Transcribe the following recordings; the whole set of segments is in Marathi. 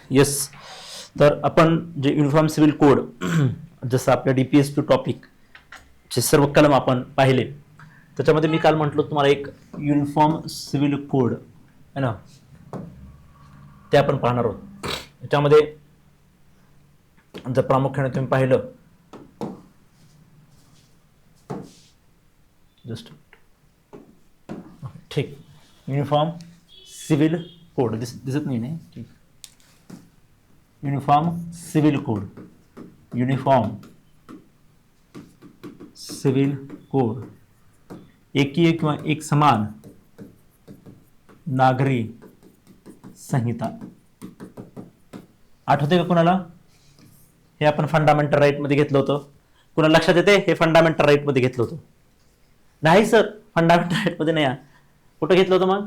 येस. तर आपण जे युनिफॉर्म सिव्हिल कोड जसं आपल्या DPSP टॉपिक चे सर्व कलम आपण पाहिले, त्याच्यामध्ये मी काल म्हटलो तुम्हाला एक युनिफॉर्म सिव्हिल कोड आहे ना, ते आपण पाहणार आहोत. त्याच्यामध्ये जर प्रामुख्याने तुम्ही पाहिलं, जस्ट ठीक, युनिफॉर्म सिव्हिल कोड दिसत नाही. ठीक, uniform civil code, uniform civil code, एकीय किंवा एक समान नागरी संहिता. आठवते का कुणाला? हे आपण फंडामेंटल राईट मध्ये घेतलं होतं. कुणाला लक्षात येते? हे फंडामेंटल राईट मध्ये घेतलं होतं. नाही सर, फंडामेंटल राईट मध्ये नाही. कुठं घेतलं होतं मग?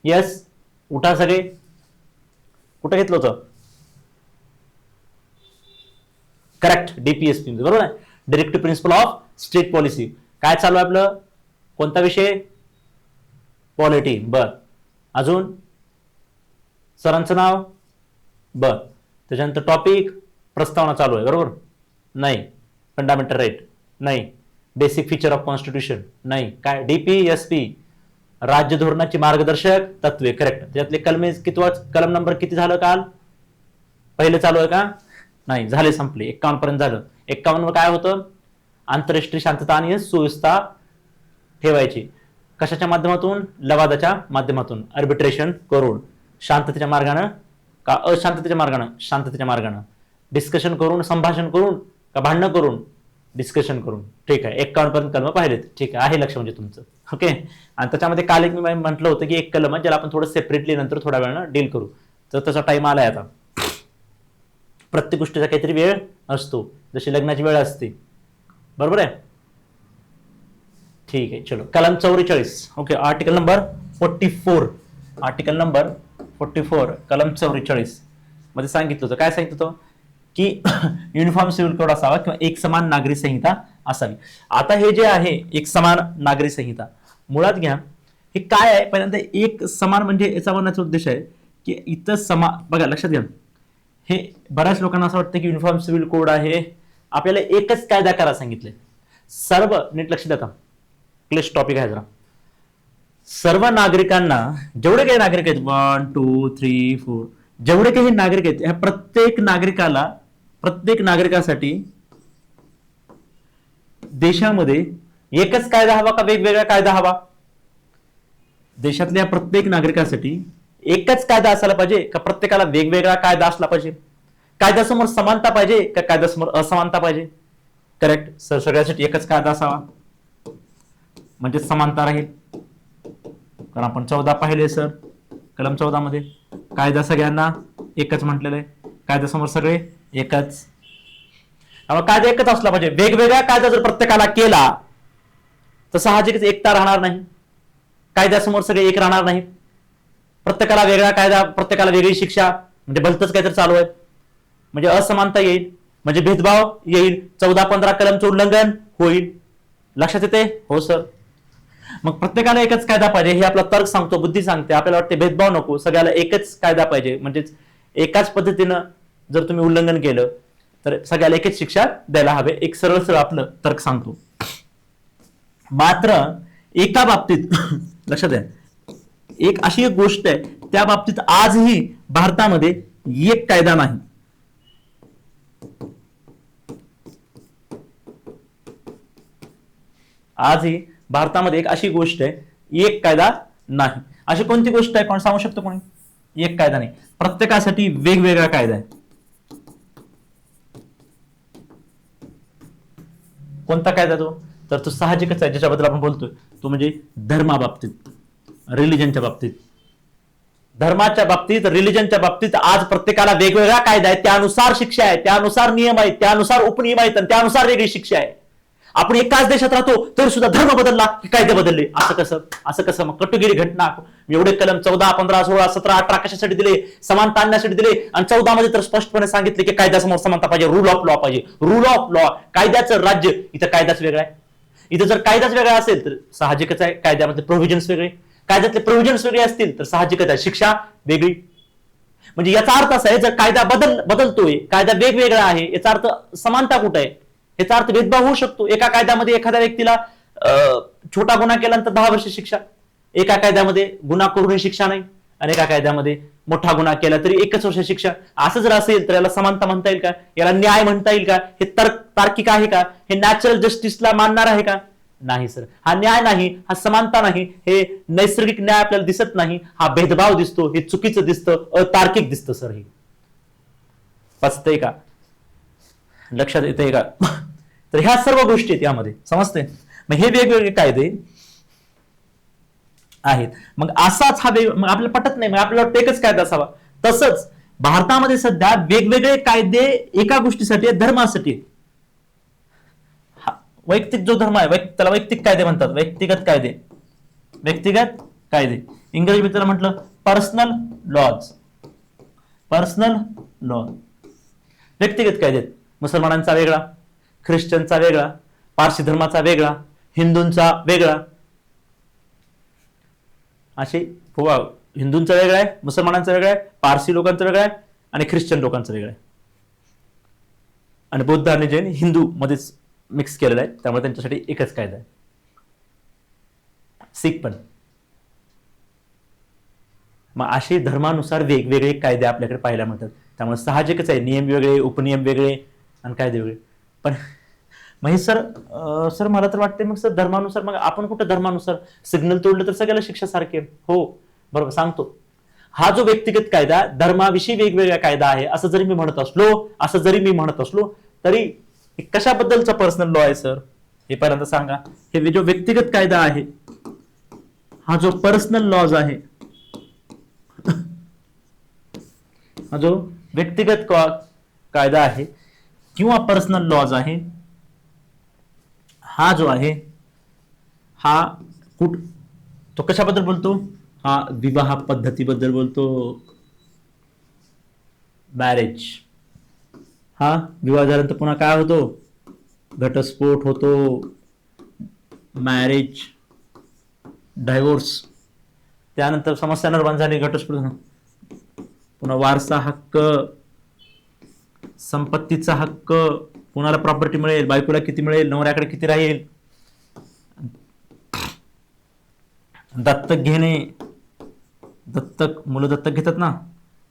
यस, उठा सगळे. कुठं घेतलं होतं? करेक्ट, DPSP मध्ये. बरोबर आहे, directive principle of state policy. काय चालू आहे आपलं? कोणता विषय? पॉलिटी. बर, अजून सरांचं नाव? बर, त्याच्यानंतर टॉपिक प्रस्तावना चालू आहे. बरोबर? नाही. फंडामेंटल राईट नाही. बेसिक फीचर ऑफ कॉन्स्टिट्यूशन नाही. काय? DPSP, राज्य धोरणाची मार्गदर्शक तत्वे. करेक्ट. त्यातले कलमे किती, कलम नंबर किती झालं काल? पहिले चालू आहे का? नाही, झाले, संपले. 51 पर्यंत झालं. 51 वर काय होतं? आंतरराष्ट्रीय शांतता आणि सुव्यवस्था ठेवायची. कशाच्या माध्यमातून? लवादाच्या माध्यमातून. आर्बिट्रेशन करून, शांततेच्या मार्गानं का अशांततेच्या मार्गानं? शांततेच्या मार्गानं. डिस्कशन करून, संभाषण करून का भांडणं करून? डिस्कशन करून. ठीक आहे, 51 पर्यंत कलम पाहिलेत. ठीक आहे लक्ष म्हणजे तुमचं. ओके. आणि त्याच्यामध्ये काल एक मी म्हटलं होतं की एक कलम आहे ज्याला आपण थोडं सेपरेटली नंतर थोड्या वेळानं डील करू. तर त्याचा टाइम आलाय आता. प्रत्येक गोष्टीचा काहीतरी वेळ असतो, जशी लग्नाची वेळ असते. बरोबर आहे? ठीक आहे, चलो. कलम 44. Okay, article number 44. Article number 44 कलम 44 मध्ये सांगितलं होतं. काय सांगितलं होतं? की युनिफॉर्म सिव्हिल कोड असावा किंवा एक समान नागरी संहिता असावी. आता हे जे आहे एक समान नागरी संहिता, मुळात घ्या हे काय आहे. पहिल्यांदा एक समान म्हणजे याचा म्हणण्याचा उद्देश आहे की इथं समान, बघा लक्षात घ्या, हे बऱ्याच लोकांना असं वाटतं की युनिफॉर्म सिव्हिल कोड आहे, आपल्याला एकच कायदा करा सांगितले. सर्व, नीट लक्ष द्या, क्लिष्ट टॉपिक आहे जरा. सर्व नागरिकांना, जेवढे काही नागरिक आहेत, 1 2 3 4, जेवढे काही नागरिक आहेत, ह्या प्रत्येक नागरिकाला, प्रत्येक नागरिकासाठी देशामध्ये एकच कायदा हवा का वेगवेगळा कायदा हवा? देशातल्या प्रत्येक नागरिकासाठी एकच कायदा असायला पाहिजे का प्रत्येकाला वेगवेगळा कायदा असला पाहिजे? कायद्यासमोर समानता पाहिजे का कायद्यासमोर असमानता पाहिजे? करेक्ट सर, सगळ्यासाठी एकच कायदा असावा म्हणजे समानता राहील. कारण आपण 14 पाहिले सर, कलम 14 मध्ये कायदा सगळ्यांना एकच म्हटलेलं आहे. कायद्यासमोर सगळे एकच. कायदा एकच असला पाहिजे. वेगवेगळा कायदा जर प्रत्येकाला केला तर साहजिकच एकता राहणार नाही. कायद्यासमोर सगळे एक राहणार नाही. प्रत्येकाला वेगळा कायदा, प्रत्येकाला वेगळी शिक्षा, म्हणजे भलतच काहीतरी चालू आहे, म्हणजे असमानता येईल, म्हणजे भेदभाव येईल. 14-15 कलमचं उल्लंघन होईल. लक्षात येते? हो सर. मग प्रत्येकाला एकच कायदा पाहिजे हे आपला तर्क सांगतो, बुद्धी सांगते. आपल्याला वाटते भेदभाव नको, सगळ्याला एकच कायदा पाहिजे, म्हणजेच एकाच पद्धतीनं जर तुम्ही उल्लंघन केलं तर सगळ्याला एकच शिक्षा द्यायला हवे. एक सरळ सरळ आपलं तर्क सांगतो. मात्र एका बाबतीत लक्षात द्या, एक अशी एक गोष्ट आहे, त्या बाबतीत आजही भारतामध्ये एक कायदा नाही. आजही भारतामध्ये एक अशी गोष्ट आहे, एक कायदा नाही. अशी कोणती गोष्ट आहे? कोण सांगू शकतो? कोणी? एक कायदा नाही, प्रत्येकासाठी वेगवेगळा कायदा आहे. कोणता कायदा तो? तर तो साहजिकच आहे ज्याच्याबद्दल आपण बोलतोय, तो म्हणजे धर्माबाबतीत, रिलिजनच्या बाबतीत. धर्माच्या बाबतीत, रिलिजनच्या बाबतीत आज प्रत्येकाला वेगवेगळा कायदा आहे. त्यानुसार शिक्षा आहे, त्यानुसार नियम आहेत, त्यानुसार उपनियम आहेत, आणि त्यानुसार वेगळी शिक्षा आहे. आपण एकाच देशात राहतो तरी सुद्धा धर्म बदलला की कायदे बदलले. असं कसं? असं कसं? मग कटुगिरी घटना एवढे कलम 14, 15, 16, 17, 18 कशासाठी दिले? समानता आणण्यासाठी दिले. आणि 14 मध्ये तर स्पष्टपणे सांगितले की कायद्यासमोर समानता पाहिजे, रूल ऑफ लॉ पाहिजे. रूल ऑफ लॉ, कायद्याचं राज्य. इथं कायदाच वेगळा आहे. इथं जर कायदाच वेगळा असेल तर साहजिकच आहे कायद्यामध्ये प्रोव्हिजन्स वेगळे. कायद्यातले प्रोव्हिजन्स वेगळे असतील तर साहजिकच आहे शिक्षा वेगळी. म्हणजे याचा अर्थ असा आहे, जर कायदा बदलतोय, कायदा वेगवेगळा आहे, याचा अर्थ समानता कुठे आहे? याचा अर्थ भेदभाव होऊ शकतो. एका कायद्यामध्ये एखाद्या व्यक्तीला छोटा गुन्हा केल्यानंतर 10 वर्ष शिक्षा, एका कायद्यामध्ये गुन्हा करूनही शिक्षा नाही, आणि एका कायद्यामध्ये मोठा गुन्हा केला तरी 1 वर्ष शिक्षा. असं जर असेल तर याला समानता म्हणता येईल का? याला न्याय म्हणता येईल का? हे तार्किक आहे का? हे नॅचरल जस्टिसला मानणार आहे का? नाही सर, हा न्याय नाही, हा समानता नाही, हे नैसर्गिक न्याय आपल्याला दिसत नाही, हा भेदभाव दिसतो, हे चुकीचं दिसतं, अतार्किक दिसतं सर. हे पचतंय का? लक्षात येतंय का? तर ह्या सर्व गोष्टी आहेत यामध्ये, समजते? मग हे वेगवेगळे कायदे आहेत. मग असाच हा मग आपल्याला पटत नाही, मग आपल्याला वाटतं एकच कायदा असावा. तसंच भारतामध्ये सध्या वेगवेगळे कायदे एका गोष्टीसाठी, धर्मासाठी. वैयक्तिक जो धर्म आहे, त्याला वैयक्तिक कायदे म्हणतात, व्यक्तिगत कायदे. व्यक्तिगत कायदे इंग्रजी त्याला म्हटलं पर्सनल लॉज. पर्सनल लॉ, व्यक्तिगत कायदे. मुसलमानांचा वेगळा, ख्रिश्चनचा वेगळा, पारसी धर्माचा वेगळा, हिंदूंचा वेगळा. असे हिंदूंचा वेगळा आहे, मुसलमानांचा वेगळा आहे, पारसी लोकांचा वेगळा आहे, आणि ख्रिश्चन लोकांचा वेगळा आहे. आणि बौद्ध आणि जैन हिंदू मध्येच मिक्स केलेला आहे, त्यामुळे त्यांच्यासाठी एकच कायदा आहे. सिख पण. मग असे धर्मानुसार वेगवेगळे कायदे आपल्याकडे पाहायला मिळतात. त्यामुळे साहजिकच आहे, नियम वेगळे, उपनियम वेगळे आणि कायदे वेगळे. पण मग हे सर मला तर वाटते, मग सर धर्मानुसार, मग आपण कुठं धर्मानुसार सिग्नल तोडलं तर सगळ्याला शिक्षा सारखी आहे? हो बरोबर सांगतो. हा जो व्यक्तिगत कायदा धर्माविषयी वेगवेगळा कायदा आहे असं जरी मी म्हणत असलो तरी कशाबद्दलचा पर्सनल लॉ आहे सर? हे पहिल्यांदा सांगा. हे जो व्यक्तिगत कायदा आहे, हा जो पर्सनल लॉज आहे, हा जो व्यक्तिगत कायदा आहे किंवा पर्सनल लॉज आहे, हा जो आहे हा तो कशाबद्दल बोलतो? हा विवाह पद्धतीबद्दल बोलतो. मॅरेज. हा विवाह झाल्यानंतर पुन्हा काय होतो? घटस्फोट होतो, मॅरेज, डायव्होर्स. त्यानंतर समस्या निर्माण झाली, घटस्फोट, पुन्हा वारसा हक्क, संपत्तीचा हक्क, कुणाला प्रॉपर्टी मिळेल, बायकोला किती मिळेल, नवऱ्याकडे किती राहील, दत्तक घेणे, मुलं दत्तक घेतात ना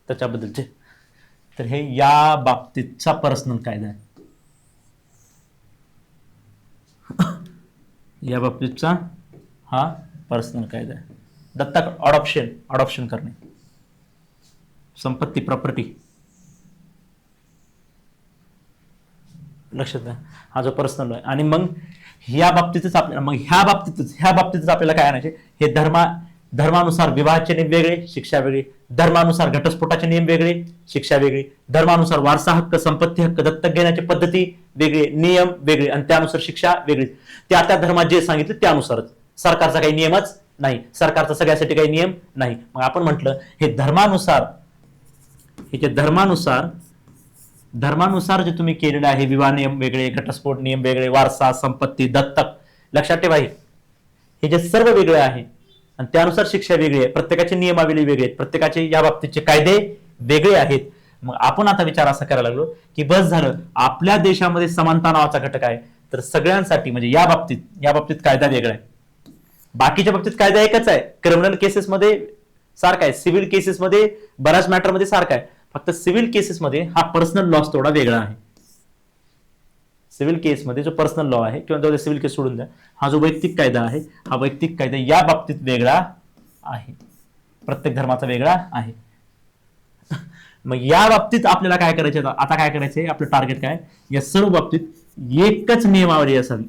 त्याच्याबद्दलचे. तर हे या बाबतीतचा पर्सनल कायदा आहे. या बाबतीतचा हा पर्सनल कायदा आहे. दत्तक, अडॉप्शन करणे, संपत्ती, प्रॉपर्टी. लक्षात घ्या, हा जो पर्सनल आहे. आणि मग ह्या बाबतीतच आपल्याला काय आणायचे? हे धर्मानुसार विवाहाचे नियम वेगळे, शिक्षा वेगळी. धर्मानुसार घटस्फोटाचे नियम वेगळे, शिक्षा वेगळी. धर्मानुसार वारसा हक्क, संपत्ती हक्क, दत्तक घेण्याची पद्धती वेगळे, नियम वेगळे, आणि त्यानुसार शिक्षा वेगळी. त्या धर्मात जे सांगितले त्यानुसारच. सरकारचा काही नियमच नाही, सरकारचा सगळ्यासाठी काही नियम नाही. मग आपण म्हटलं हे धर्मानुसार जे तुम्ही केलेलं आहे, विवाह नियम वेगळे, घटस्फोट नियम वेगळे, वारसा, संपत्ती, दत्तक. लक्षात ठेवा, हे जे सर्व वेगळे आहे आणि त्यानुसार शिक्षा वेगळी आहे, प्रत्येकाचे नियमावली वेगळे आहेत, प्रत्येकाचे या बाबतीतचे कायदे वेगळे आहेत. मग आपण आता विचार असा करायला लागलो की बस झालं, आपल्या देशामध्ये समानता नावाचा घटक आहे, तर सगळ्यांसाठी म्हणजे या बाबतीत कायदा वेगळा आहे. बाकीच्या बाबतीत कायदा एकच आहे. क्रिमिनल केसेसमध्ये सारखा आहे, सिव्हिल केसेसमध्ये बऱ्याच मॅटरमध्ये सारखा आहे. फक्त सिव्हिल केसेसमध्ये हा पर्सनल लॉ थोडा वेगळा आहे. सिव्हिल केसमध्ये जो पर्सनल लॉ आहे, किंवा सिव्हिल केस सोडून द्या, हा जो वैयक्तिक कायदा आहे, हा वैयक्तिक कायदा या बाबतीत वेगळा आहे, प्रत्येक धर्माचा वेगळा आहे. मग या बाबतीत आपल्याला काय करायचे? आता काय करायचंय, आपलं टार्गेट काय? या सर्व बाबतीत एकच नियमावली असावी,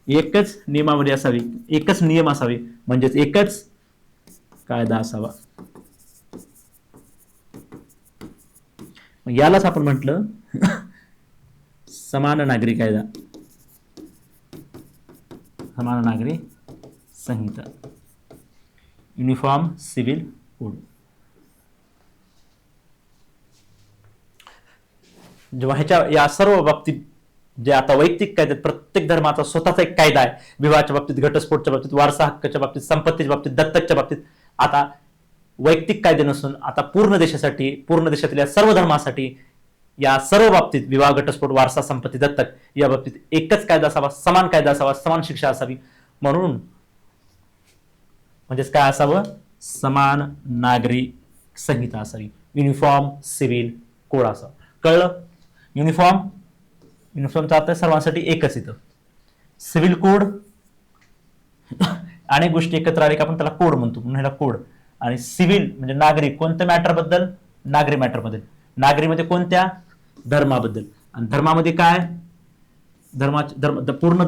एकच नियम असावे, म्हणजेच एकच कायदा असावा. यालाच आपण म्हटलं समान नागरी कायदा, समान नागरी संहिता, युनिफॉर्म सिव्हिल कोड. जेव्हा या सर्व बाबतीत जे आता वैयक्तिक कायद्यात प्रत्येक धर्माचा स्वतःचा एक कायदा आहे, विवाहाच्या बाबतीत, घटस्फोटच्या बाबतीत, वारसा हक्काच्या बाबतीत, संपत्तीच्या बाबतीत, दत्तकच्या बाबतीत. आता वैयक्तिक कायदे नसून आता पूर्ण देशासाठी, पूर्ण देशातील या सर्व धर्मासाठी या सर्व बाबतीत विवाह, घटस्फोट, वारसा, संपत्ती, दत्तक या बाबतीत एकच कायदा असावा, समान कायदा असावा, समान शिक्षा असावी. म्हणून म्हणजेच काय असावं, समान नागरी संहिता असावी, युनिफॉर्म सिव्हिल कोड असावा. कळलं? युनिफॉर्मचा अर्थ सर्वांसाठी एकच येतं. सिव्हिल कोड अनेक गोष्टी एकत्र आले की आपण त्याला कोड म्हणतो, म्हणून ह्याला कोड. आणि सिव्हिल म्हणजे नागरिक, कोणत्या मॅटर बद्दल, नागरी मॅटर बद्दल. नागरीमध्ये कोणत्या, धर्माबद्दल. आणि धर्मामध्ये काय, पूर्ण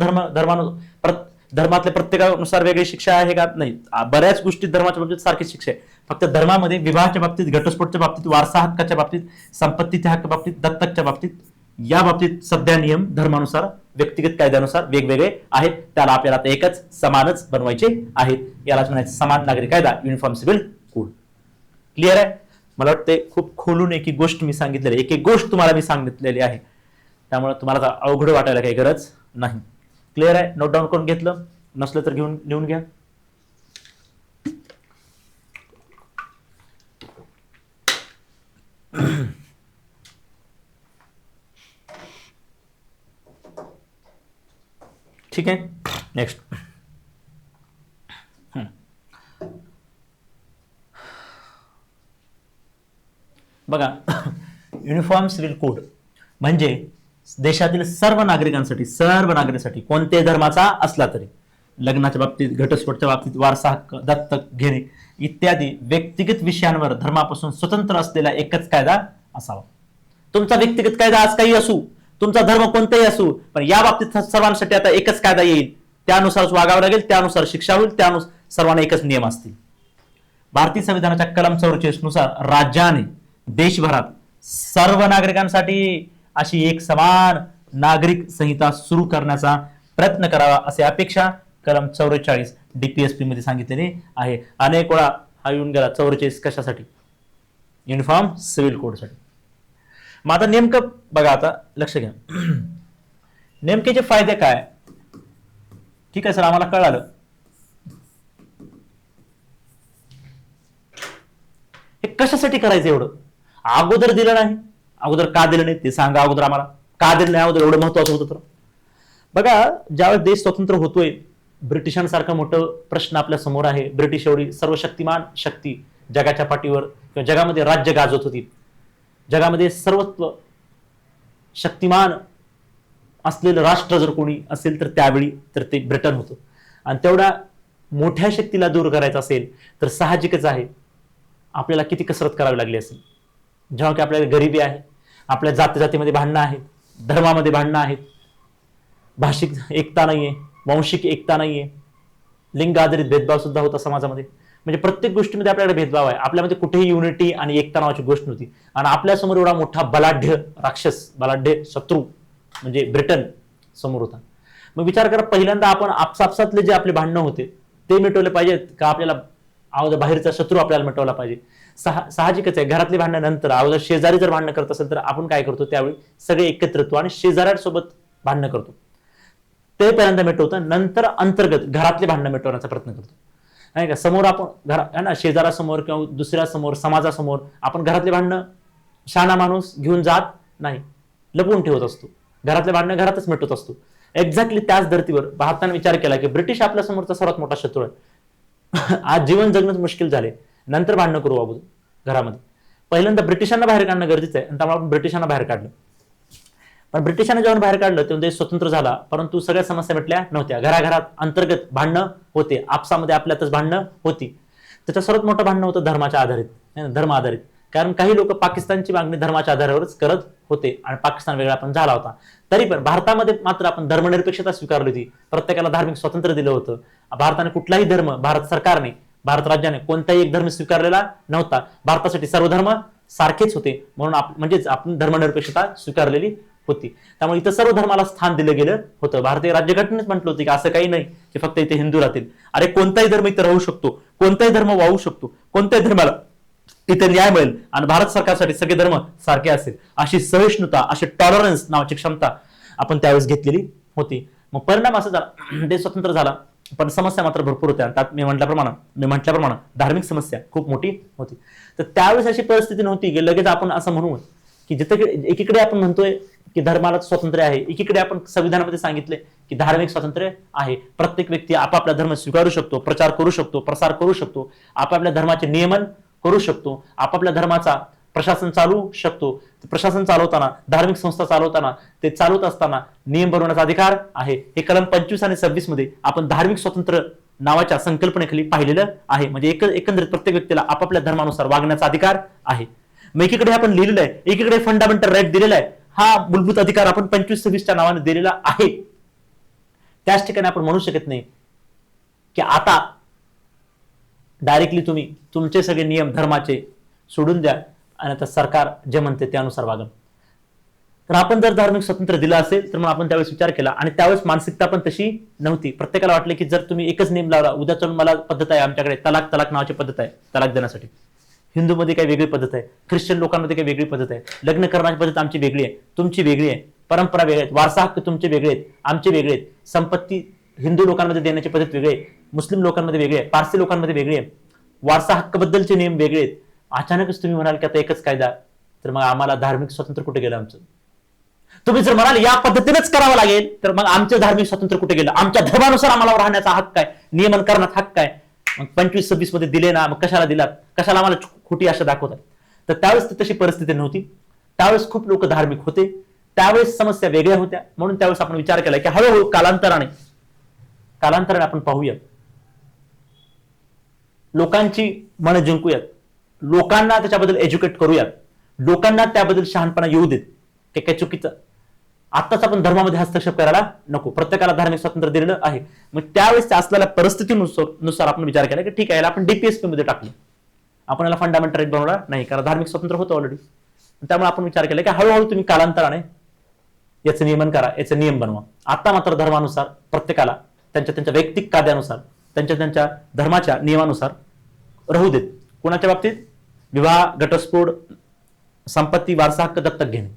धर्मातल्या प्रत्येकानुसार वेगळी शिक्षा आहे का, नाही. बऱ्याच गोष्टी धर्माच्या बाबतीत सारखीच शिक्षा आहे. फक्त धर्मामध्ये विवाहाच्या बाबतीत, घटस्फोटच्या बाबतीत, वारसा हक्काच्या बाबतीत, संपत्तीच्या हक्क बाबतीत, दत्तकच्या बाबतीत, या बाबतीत सध्या नियम धर्मानुसार, व्यक्तिगत कायद्यानुसार वेगवेगळे आहेत. त्याला आपल्याला आता एकच समानच बनवायचे आहेत. यालाच म्हणायचं समान नागरी कायदा, युनिफॉर्म सिव्हिल कोड. क्लिअर आहे? मला वाटते खूप खोलून एक एक गोष्ट मी सांगितलेली, एक एक गोष्ट तुम्हाला मी सांगितलेली आहे. त्यामुळे तुम्हाला अवघड वाटायला काही गरज नाही. क्लिअर आहे? नोट डाऊन करून घेतलं, नसलं तर लिहून घ्या. ठीक आहे. नेक्स्ट बघा, युनिफॉर्म सिव्हिल कोड म्हणजे देशातील सर्व नागरिकांसाठी कोणत्याही धर्माचा असला तरी, लग्नाच्या बाबतीत, घटस्फोटच्या बाबतीत, वारसा हक्क, दत्तक घेणे इत्यादी व्यक्तिगत विषयांवर धर्मापासून स्वतंत्र असलेला एकच कायदा असावा. तुमचा व्यक्तिगत कायदा आज काही असू, तुमचा धर्म कोणताही असू, पण या बाबतीत सर्वांसाठी आता एकच कायदा येईल. त्यानुसार वागावं लागेल, त्यानुसार शिक्षा होईल, त्यानुसार सर्वांना एकच नियम असतील. भारतीय संविधानाच्या कलम 44 नुसार राज्याने देशभरात सर्व नागरिकांसाठी अशी एक समान नागरिक संहिता सुरू करण्याचा प्रयत्न करावा अशी अपेक्षा कलम 44 DPSP मध्ये सांगितलेली आहे. अनेक वेळा हा येऊन गेला 44 कशासाठी, युनिफॉर्म सिव्हिल कोडसाठी. मग आता नेमकं बघा, आता लक्ष घ्या, नेमकेचे फायदे काय. ठीक आहे सर, आम्हाला कळालं. हे कशासाठी करायचं एवढं, अगोदर दिलं नाही, अगोदर का दिलं नाही ते सांगा अगोदर आम्हाला. का दिलं नाही अगोदर, एवढं महत्वाचं होतं तर. बघा, ज्यावेळेस देश स्वतंत्र होतोय, ब्रिटिशांसारखा मोठं प्रश्न आपल्या समोर आहे. ब्रिटिश एवढी सर्वशक्तिमान शक्ती जगाच्या पाठीवर किंवा जगामध्ये राज्य गाजवत होती. जगामध्ये सर्वत्व शक्तिमान असलेलं राष्ट्र जर कोणी असेल तर त्यावेळी तर ते ब्रिटन होतं. आणि तेवढ्या मोठ्या शक्तीला दूर करायचं असेल तर साहजिकच आहे आपल्याला किती कसरत करावी लागली असेल. जेव्हा की आपल्याला गरिबी आहे, आपल्या जातीमध्ये भांडणं आहेत, धर्मामध्ये भांडणं आहेत, भाषिक एकता नाहीये, वांशिक एकता नाहीये, लिंग आधारित भेदभाव सुद्धा होता समाजामध्ये. म्हणजे प्रत्येक गोष्टीमध्ये आपल्याकडे भेदभाव आहे. आपल्यामध्ये कुठेही युनिटी आणि एकता नावाची गोष्ट नव्हती. आणि आपल्यासमोर एवढा मोठा बलाढ्य राक्षस, बलाढ्य शत्रू म्हणजे ब्रिटन समोर होता. मग विचार करा, पहिल्यांदा आपण आपसापसातले जे आपले भांडणं होते ते मिटवले पाहिजेत का आपल्याला बाहेरचा शत्रू आपल्याला मिटवला पाहिजे. साहजिकच आहे, घरातली भांडणं नंतर. अगोदर शेजारी जर भांडणं करत असेल तर आपण काय करतो, त्यावेळी सगळे एकत्रित आणि शेजाऱ्यांसोबत भांडणं करतो, ते पहिल्यांदा मिटवतं. नंतर अंतर्गत घरातले भांडणं मिटवण्याचा प्रयत्न करतो, नाही का. समोर आपण शेजारासमोर किंवा दुसऱ्यासमोर, समाजासमोर आपण घरातले भांडणं शहाणा माणूस घेऊन जात नाही, लपवून ठेवत असतो. घरातले भांडणं घरातच मिटवत असतो. एक्झॅक्टली त्याच धर्तीवर भारताने विचार केला की ब्रिटिश आपल्या समोरचा सर्वात मोठा शत्रू आहे. आज जीवन जगणं मुश्किल झाले, नंतर भांडणं करू अगोदर घरामध्ये. पहिल्यांदा ब्रिटिशांना बाहेर काढणं गरजेचं आहे, आणि त्यामुळे आपण ब्रिटिशांना बाहेर काढलं. पण ब्रिटिशांना जेव्हा बाहेर काढलं तेव्हा देश स्वतंत्र झाला, परंतु सगळ्या समस्या मिटल्या नव्हत्या. घराघरात अंतर्गत भांडणं होते, आपसामध्ये आपल्यातच भांडणं होती. त्याचं सर्वात मोठं भांडणं होतं धर्माच्या आधारित, धर्म आधारित. कारण काही लोक पाकिस्तानची मागणी धर्माच्या आधारावरच करत होते आणि पाकिस्तान वेगळा पण झाला होता. तरी पण भारतामध्ये मात्र आपण धर्मनिरपेक्षता स्वीकारली होती, प्रत्येकाला धार्मिक स्वातंत्र्य दिलं होतं. भारताने कुठलाही धर्म, भारत सरकारने, भारत राज्याने कोणताही एक धर्म स्वीकारलेला नव्हता. भारतासाठी सर्व धर्म सारखेच होते, म्हणून म्हणजेच आपण धर्मनिरपेक्षता स्वीकारलेली होती. त्यामुळे इथं सर्व धर्माला स्थान दिलं गेलं होतं. भारतीय राज्यघटनेच म्हटलं होतं की असं काही नाही की फक्त इथे हिंदू राहतील. अरे कोणताही धर्म इथे राहू शकतो, कोणताही धर्म वाहू शकतो, कोणत्याही धर्माला इथे न्याय मिळेल आणि भारत सरकारसाठी सगळे धर्म सारखे असतील, अशी सहिष्णुता, अशी टॉलरन्स नावाची क्षमता आपण त्यावेळेस घेतलेली होती. मग परिणाम असा झाला, देश स्वतंत्र झाला. पण समस्या मात्र भरपूर होत्या. त्यात मी म्हटल्याप्रमाणे धार्मिक समस्या खूप मोठी होती. तर त्यावेळेस अशी परिस्थिती नव्हती की लगेच आपण असं म्हणू की जिथे एकीकडे आपण म्हणतोय की धर्माला स्वातंत्र्य आहे, एकीकडे आपण संविधानामध्ये सांगितले की धार्मिक स्वातंत्र्य आहे, प्रत्येक व्यक्ती आपापला धर्म स्वीकारू शकतो, प्रचार करू शकतो, प्रसार करू शकतो, आपापल्या धर्माचे नियमन करू शकतो, आपापल्या धर्माचा प्रशासन चालू शकतो. प्रशासन चालवताना, धार्मिक संस्था चालवताना, ते चालवत असताना नियम बनवण्याचा अधिकार आहे. हे कलम 25 आणि 26 मध्ये आपण धार्मिक स्वातंत्र्य नावाच्या संकल्पनेखाली पाहिलेलं आहे. म्हणजे एकंदरीत प्रत्येक व्यक्तीला आपापल्या धर्मानुसार वागण्याचा अधिकार आहे. मग एकीकडे आपण लिहिलेलं आहे, एकीकडे फंडामेंटल राईट दिलेला आहे, हा मूलभूत अधिकार आपण 25-26च्या नावाने दिलेला आहे. त्याच ठिकाणी आपण म्हणू शकत नाही की आता डायरेक्टली तुम्ही तुमचे सगळे नियम धर्माचे सोडून द्या आणि आता सरकार जे म्हणते त्यानुसार वागा. तर आपण जर धार्मिक स्वातंत्र्य दिलं असेल तर मग आपण त्यावेळेस विचार केला, आणि त्यावेळेस मानसिकता पण तशी नव्हती. प्रत्येकाला वाटलं की जर तुम्ही एकच नियम लावला, उद्या चलून मला पद्धत आहे आमच्याकडे तलाक नावाची पद्धत आहे तलाक देण्यासाठी, हिंदूमध्ये काही वेगळी पद्धत आहे, ख्रिश्चन लोकांमध्ये काही वेगळी पद्धत आहे, लग्न करण्याची पद्धत आमची वेगळी आहे, तुमची वेगळी आहे, परंपरा वेगळ्या आहेत, वारसा हक्क तुमचे वेगळे आहेत, आमचे वेगळे आहेत, संपत्ती हिंदू लोकांमध्ये देण्याची पद्धत वेगळी आहे, मुस्लिम लोकांमध्ये वेगळी आहे, पारसी लोकांमध्ये वेगळी आहे, वारसा हक्क बद्दलचे नियम वेगळे आहेत. अचानकच तुम्ही म्हणाल की आता एकच कायदा, तर मग आम्हाला धार्मिक स्वातंत्र्य कुठे गेलं आमचं? तुम्ही जर म्हणाल या पद्धतीनेच करावं लागेल, तर मग आमचं धार्मिक स्वातंत्र्य कुठे गेलं? आमच्या धर्मानुसार आम्हाला राहण्याचा हक्क आहे, नियमन करण्याचा हक्क आहे. मग 25-26 मध्ये दिले ना, मग कशाला दिलात? कशाला आम्हाला खोटी आशा दाखवतात? तर त्यावेळेस तशी परिस्थिती नव्हती. त्यावेळेस खूप लोक धार्मिक होते, त्यावेळेस समस्या वेगळ्या होत्या. म्हणून त्यावेळेस आपण विचार केला की हळूहळू कालांतराने आपण पाहूया, लोकांची मन जिंकूयात, लोकांना त्याच्याबद्दल एज्युकेट करूयात, लोकांना त्याबद्दल शहाणपणा येऊ देत, ते काय चुकीचं. आताच आपण धर्मामध्ये हस्तक्षेप करायला नको, प्रत्येकाला धार्मिक स्वातंत्र्य दिलेलं आहे. मग त्यावेळेस असलेल्या परिस्थितीनुसार आपण विचार केला की ठीक आहे, याला आपण डीपीएसपी मध्ये टाकलं, आपण याला फंडामेंटल राईट बनवणार नाही, कारण धार्मिक स्वातंत्र्य होतं ऑलरेडी. त्यामुळे आपण विचार केला की हळूहळू तुम्ही कालांतराने याचं नियमन करा, याचे नियम बनवा. आता मात्र धर्मानुसार प्रत्येकाला त्यांच्या वैयक्तिक कायद्यानुसार, त्यांच्या धर्माच्या नियमानुसार राहू देत. कोणाच्या बाबतीत? विवाह, घटस्फोट, संपत्ती, वारसा हक्क दत्तक घेणे,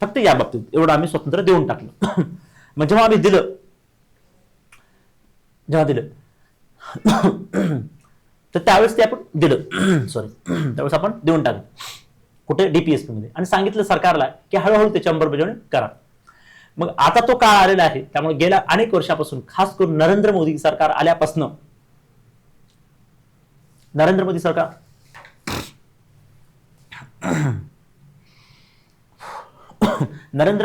फक्त या बाबतीत एवढं आम्ही स्वातंत्र्य देऊन टाकलं. मग जेव्हा आम्ही दिलं तर त्यावेळेस ते आपण दिलं त्यावेळेस आपण देऊन टाकलं. कुठे? डीपीएसपी मध्ये. आणि सांगितलं सरकारला की हळूहळू त्याची अंमलबजावणी करा. मग आता तो काळ आलेला आहे, त्यामुळे गेल्या अनेक वर्षापासून, खास करून नरेंद्र मोदी सरकार आल्यापासून, नरेंद्र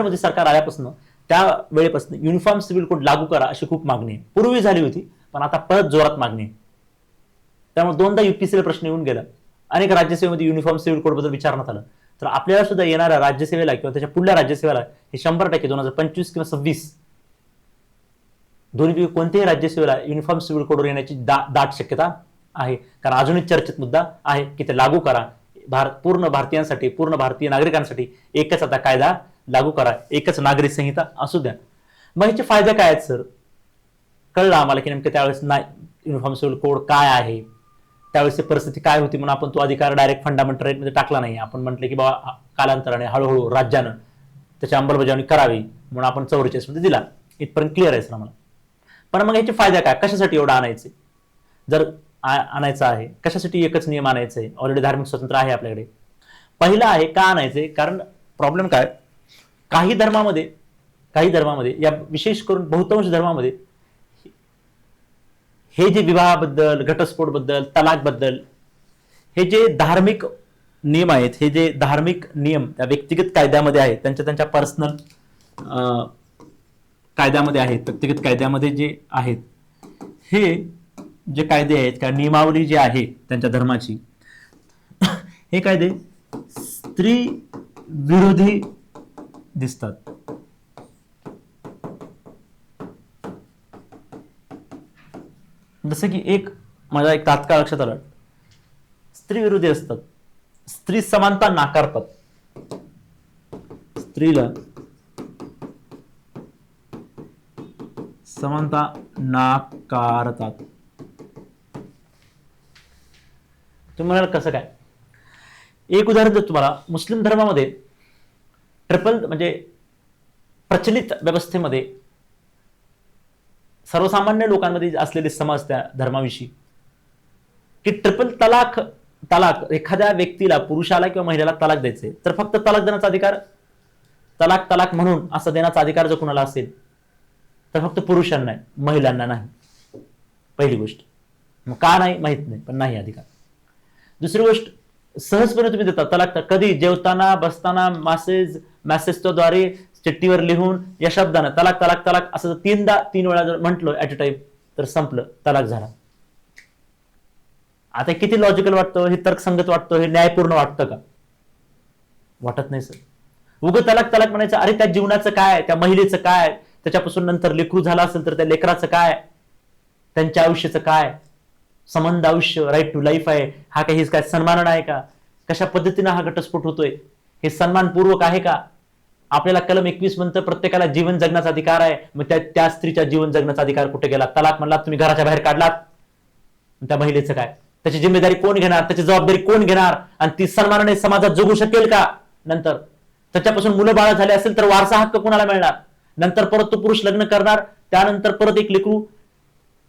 मोदी सरकार आल्यापासून त्या वेळेपासून युनिफॉर्म सिव्हिल कोड लागू करा अशी खूप मागणी आहे. पूर्वी झाली होती, पण आता परत जोरात मागणी आहे. त्यामुळे दोनदा युपीएससीला प्रश्न येऊन गेला, अनेक राज्यसेवेमध्ये युनिफॉर्म सिव्हिल कोड बद्दल विचारण्यात आलं. तर आपल्याला सुद्धा येणाऱ्या राज्यसेवेला किंवा त्याच्या पुढल्या राज्यसेवेला हे 100% 2025 किंवा 26 दोन्ही कोणत्याही राज्यसेवेला युनिफॉर्म सिव्हिल कोडवर येण्याची दाट शक्यता आहे. कारण अजूनही चर्चेत मुद्दा आहे की ते लागू करा, पूर्ण भारतीयांसाठी, पूर्ण भारतीय नागरिकांसाठी एकच आता कायदा लागू करा, एकच नागरिक संहिता असू द्या. मग ह्याचे फायदे काय आहेत सर? कळलं आम्हाला की नेमकं त्यावेळेस युनिफॉर्म सिव्हिल कोड काय आहे, त्यावेळेस परिस्थिती काय होती, म्हणून आपण तो अधिकार डायरेक्ट फंडामेंटल राईट मध्ये टाकला नाही. आपण म्हटलं की बाबा कालांतराने हळूहळू राज्यानं त्याची अंमलबजावणी करावी, म्हणून आपण 44 मध्ये दिला. इथपर्यंत क्लिअर आहे सर आम्हाला. पण मग याचे फायदे काय? कशासाठी एवढं आणायचे? जर आणायचं आहे, कशासाठी एकच नियम आणायचा आहे? ऑलरेडी धार्मिक स्वातंत्र्य आहे आपल्याकडे. पहिलं आहे का आणायचंय? कारण प्रॉब्लेम काय, काही धर्मामध्ये या विशेष करून बहुतांश धर्मामध्ये हे जे विवाहाबद्दल, घटस्फोट बद्दल, तलाक बद्दल हे जे धार्मिक नियम आहेत, हे जे धार्मिक नियम त्या व्यक्तिगत कायद्यामध्ये आहेत, त्यांच्या पर्सनल कायद्यामध्ये आहेत, व्यक्तिगत कायद्यामध्ये जे आहेत, हे जे कायदे आहेत किंवा नियमावली जी आहे त्यांच्या धर्माची, हे कायदे स्त्री विरोधी दिसतात. जसं की माझ्या एक तात्काळ लक्षात आलं, स्त्री विरोधी असतात, स्त्री समानता नाकारतात, स्त्रीला समानता नाकारतात. तुम्ही म्हणाल कसं काय? एक उदाहरण देतो तुम्हाला. मुस्लिम धर्मामध्ये म्हणजे प्रचलित व्यवस्थेमध्ये सर्वसामान्य लोकांमध्ये असलेली समज त्या धर्माविषयी की ट्रिपल तलाक तलाक एखाद्या व्यक्तीला, पुरुषाला किंवा महिलेला तलाक द्यायचे तर फक्त तलाक देण्याचा अधिकार, तलाक तलाक म्हणून असं देण्याचा अधिकार जर कुणाला असेल तर फक्त पुरुषांना आहे, महिलांना नाही. पहिली गोष्ट. मग का नाही माहित नाही, पण नाही अधिकार. दुसरी गोष्ट, सहजपणे तुम्ही देता तलाक. कधी? जेवताना, बसताना, मेसेजच्या द्वारे, चिठ्ठीवर लिहून, या शब्दानं तलाक तलाक तलाक असं 3 वेळा जर म्हटलं ऍट अ टाइम तर संपलं, तलाक झाला. आता किती लॉजिकल वाटतं हे, तर्कसंगत वाटतं हे, न्यायपूर्ण वाटतं का? वाटत नाही सर. उगं तलाक तलाक म्हणायचं. अरे त्या जीवनाचं काय, त्या महिलेचं काय, त्याच्यापासून नंतर लेकरू झाला असेल तर त्या लेकराचं काय, त्यांच्या आयुष्याचं काय, संबंध आयुष्य, राईट टू लाईफ आहे हा, काही काय सन्मान आहे का? कशा पद्धतीनं हा घटस्फोट होतोय, हे सन्मानपूर्वक आहे का? आपल्याला कलम 21 म्हणतं प्रत्येकाला जीवन जगण्याचा अधिकार आहे. मग त्या स्त्रीच्या जीवन जगण्याचा अधिकार कुठे गेला? तलाक म्हणला, तुम्ही घराच्या बाहेर काढलात. त्या महिलेचं काय? त्याची जिम्मेदारी कोण घेणार, त्याची जबाबदारी कोण घेणार, आणि ती सन्मानाने समाजात जगू शकेल का? नंतर त्याच्यापासून मुलं बाळ झाले असेल तर वारसा हक्क कोणाला मिळणार? नंतर परत तो पुरुष लग्न करणार, त्यानंतर परत एक लेकरू,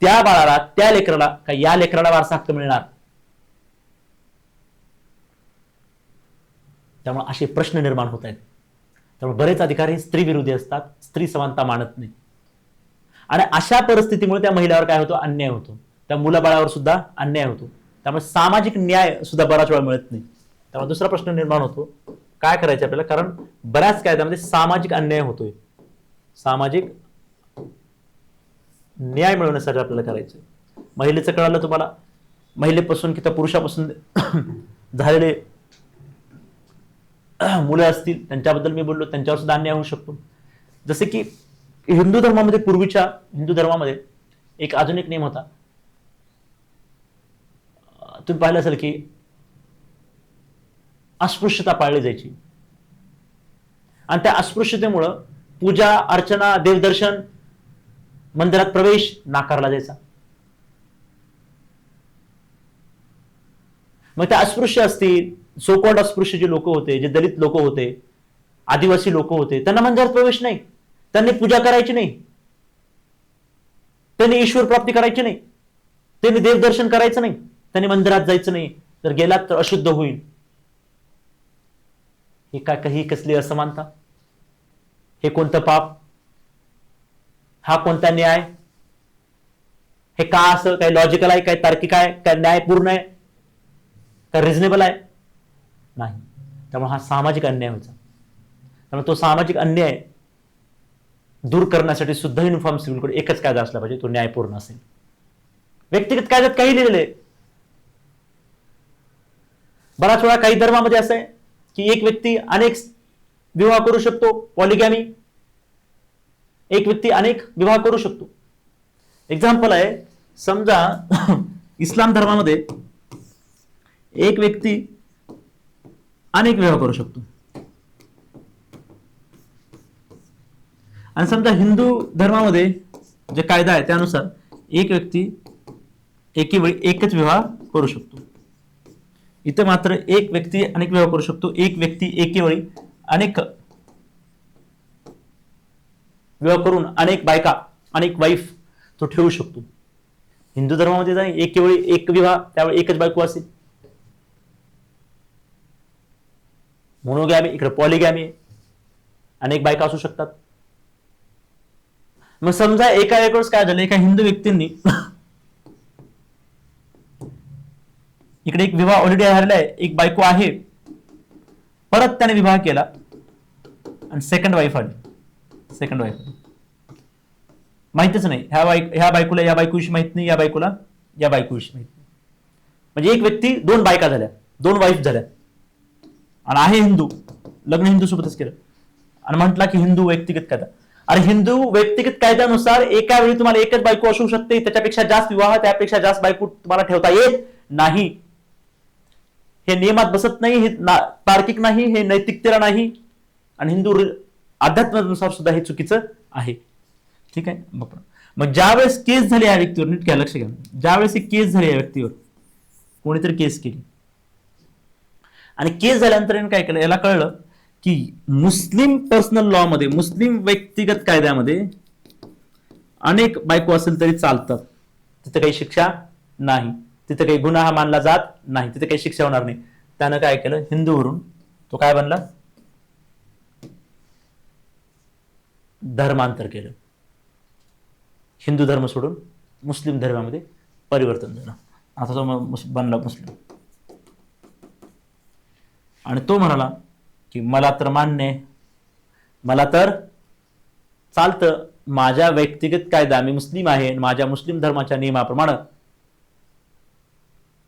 त्या बाळाला, त्या लेकराला का या लेकराला वारसा हक्क मिळणार? त्यामुळे असे प्रश्न निर्माण होत आहेत. त्यामुळे बरेच अधिकार हे स्त्री विरोधी असतात, स्त्री समानता मानत नाही. आणि अशा परिस्थितीमुळे त्या महिलावर काय होतो? अन्याय होतो. त्या मुलाबाळावर सुद्धा अन्याय होतो. त्यामुळे सामाजिक न्याय सुद्धा बराच वेळा मिळत नाही. त्यामुळे दुसरा प्रश्न निर्माण होतो, काय करायचं आपल्याला? कारण बऱ्याच कायद्यामध्ये सामाजिक अन्याय होतोय. सामाजिक न्याय मिळवण्यासाठी आपल्याला करायचं. महिलेचं कळालं तुम्हाला, महिलेपासून किंवा पुरुषापासून झालेले मुलं असतील त्यांच्याबद्दल मी बोललो, त्यांच्यावर सुद्धा अन्याय होऊ शकतो. जसे की हिंदू धर्मामध्ये, पूर्वीच्या हिंदू धर्मामध्ये एक अजून एक नियम होता. तुम्ही पाहिलं असेल की अस्पृश्यता पाळली जायची, आणि त्या अस्पृश्यतेमुळं पूजा अर्चना, देवदर्शन, मंदिरात प्रवेश नाकारला जायचा. मग त्या अस्पृश्य असतील, सोकॉल्ड अस्पृश्य जे लोक होते, जे दलित लोक होते, आदिवासी लोक होते, त्यांना मंदिरात प्रवेश नाही, त्यांनी पूजा करायची नाही, त्यांनी ईश्वर प्राप्ती करायची नाही, त्यांनी देवदर्शन करायचं नाही, त्यांनी मंदिरात जायचं नाही, जर गेलात तर अशुद्ध होईल. ही काय काही कसली असमानता? हे कोणतं पाप? हा कोणता न्याय? हे का असं? काय लॉजिकल आहे? काय तार्किक आहे? काय न्यायपूर्ण आहे? काय रिझनेबल आहे? नाही. त्यामुळे हा सामाजिक अन्याय होता. त्यामुळे तो सामाजिक अन्याय दूर करण्यासाठी सुद्धा युनिफॉर्म सिव्हिल कोड एकच कायदा असला पाहिजे, तो न्यायपूर्ण असेल. व्यक्तिगत कायद्यात काही लिहिलेलं आहे. बराच वेळा काही धर्मामध्ये असं आहे की एक व्यक्ती अनेक विवाह करू शकतो, पॉलिगॅमी. एक व्यक्ती अनेक विवाह करू शकतो. एक्झाम्पल आहे, समजा इस्लाम धर्मामध्ये एक व्यक्ती अनेक विवाह करू शकतो, आणि समजा हिंदू धर्मामध्ये जे कायदा आहे त्यानुसार एक व्यक्ती एके वेळी एकच विवाह करू शकतो. इथे मात्र एक व्यक्ती अनेक विवाह करू शकतो, एक व्यक्ती एके वेळी अनेक विवाह करून अनेक बायका, अनेक वाईफ तो ठेवू शकतो. हिंदू धर्मामध्ये जाईल एके वेळी एक विवाह, त्यावेळी एकच बायको असेल. मोनोगॅमी, इकडे पॉलिगॅमी, अनेक बायका असू शकतात. मग समजा एका वेळेस काय झालं, एका हिंदू व्यक्तींनी इकडे एक विवाह ऑलरेडी झालेला आहे, एक बायको आहे, परत त्याने विवाह केला आणि सेकंड वाईफ आली. सेकंड वाईफ माहितच नाही, ह्या बायकोला या बायकोविषयी माहित नाही, या बायकोला या बायकोविषयी माहित नाही. म्हणजे एक व्यक्ती दोन बायका झाल्या, दोन वाईफ झाल्या, आणि आहे हिंदू, लग्न हिंदू सोबतच केलं, आणि म्हटला की हिंदू व्यक्तिगत कायदा. अरे हिंदू व्यक्तिगत कायद्यानुसार एका वेळी तुम्हाला एकच बायको असू शकते, त्याच्यापेक्षा जास्त विवाह, त्यापेक्षा जास्त बायको तुम्हाला ठेवता येत नाही. हे नियमात बसत नाही, हे तार्किक नाही, हे नैतिकतेला नाही, आणि हिंदू अध्यात्मानुसार सुद्धा हे चुकीचं आहे. ठीक आहे. मग ज्यावेळेस केस झाली या व्यक्तीवर, नीट घ्या, लक्ष घ्या, ज्यावेळेस ही केस झाली या व्यक्तीवर, कोणीतरी केस केली, आणि केस झाल्यानंतर काय केलं, याला कळलं की मुस्लिम पर्सनल लॉ मध्ये, मुस्लिम व्यक्तिगत कायद्यामध्ये अनेक बायको असेल तरी चालतात, तिथे काही शिक्षा नाही, तिथे काही गुन्हा मानला जात नाही, तिथे काही शिक्षा होणार नाही. त्यानं काय केलं, हिंदूवरून तो काय बनला, धर्मांतर केलं. हिंदू धर्म सोडून मुस्लिम धर्मामध्ये परिवर्तन झालं. आता तो बनला मुस्लिम. आणि तो म्हणाला की मला तर मान्य आहे, मला तर चालतं, माझ्या व्यक्तिगत कायदा, मी मुस्लिम आहे, माझ्या मुस्लिम धर्माच्या नियमाप्रमाणे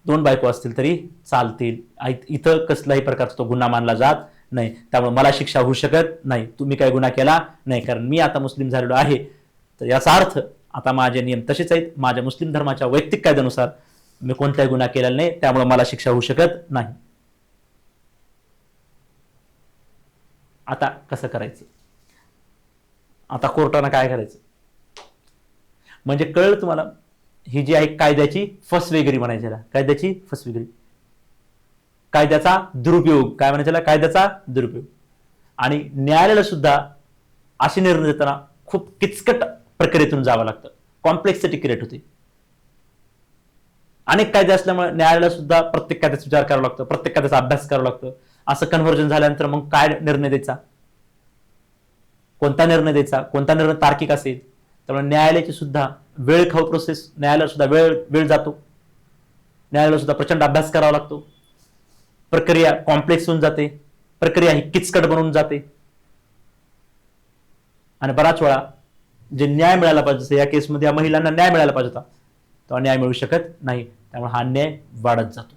2 बायको असतील तरी चालतील, इथं कसलाही प्रकारचा तो गुन्हा मानला जात नाही, त्यामुळे मला शिक्षा होऊ शकत नाही, तुम्ही काही गुन्हा केला नाही, कारण मी आता मुस्लिम झालेलो आहे. तर याचा अर्थ आता माझे नियम तसेच आहेत, माझ्या मुस्लिम धर्माच्या वैयक्तिक कायद्यानुसार मी कोणताही गुन्हा केलेला नाही, त्यामुळे मला शिक्षा होऊ शकत नाही. आता कसं करायचं, आता कोर्टानं काय करायचं, म्हणजे कळलं तुम्हाला, ही जी आहे कायद्याची फसवेगिरी म्हणायची, कायद्याची फसवेगिरी, कायद्याचा दुरुपयोग, काय म्हणायचं, कायद्याचा दुरुपयोग. आणि न्यायालयाला सुद्धा असे निर्णय देताना खूप किचकट प्रक्रियेतून जावं लागतं, कॉम्प्लेक्सिटी क्रिएट होते. अनेक कायदे असल्यामुळे न्यायालयाला सुद्धा प्रत्येक कायद्याचा विचार करावा लागतो, प्रत्येक कायद्याचा अभ्यास करावा लागतो. असं कन्व्हर्जन झाल्यानंतर मग काय निर्णय द्यायचा, कोणता निर्णय द्यायचा, कोणता निर्णय तार्किक असेल. त्यामुळे न्यायालयाची सुद्धा वेळ खाऊ प्रोसेस, न्यायालयाला सुद्धा वेळ जातो, न्यायालयाला सुद्धा प्रचंड अभ्यास करावा लागतो, प्रक्रिया कॉम्प्लेक्स होऊन जाते, प्रक्रिया ही किचकट बनवून जाते. आणि बराच वेळा जे न्याय मिळायला पाहिजे, या केसमध्ये या महिलांना न्याय मिळायला पाहिजे होता, तो न्याय मिळू शकत नाही, त्यामुळे हा अन्याय वाढत जातो.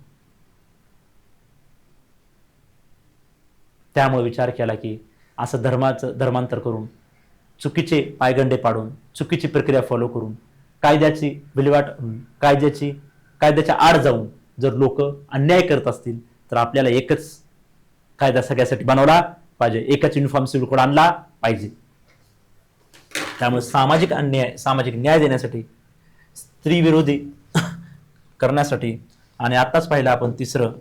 त्यामुळे विचार केला की असं धर्मांतर करून, चुकीचे पायगंडे पाडून, चुकीची प्रक्रिया फॉलो करून, कायद्याची विल्हेवाट, कायद्याच्या आड जाऊन जर लोक अन्याय करत असतील तर आपल्याला एकच कायदा सगळ्यासाठी बनवला पाहिजे, एकच युनिफॉर्म सिव्हिल कोड आणला पाहिजे. त्यामुळे सामाजिक न्याय देण्यासाठी, स्त्री विरोधी करण्यासाठी, आणि आताच पाहिलं आपण तिसरं,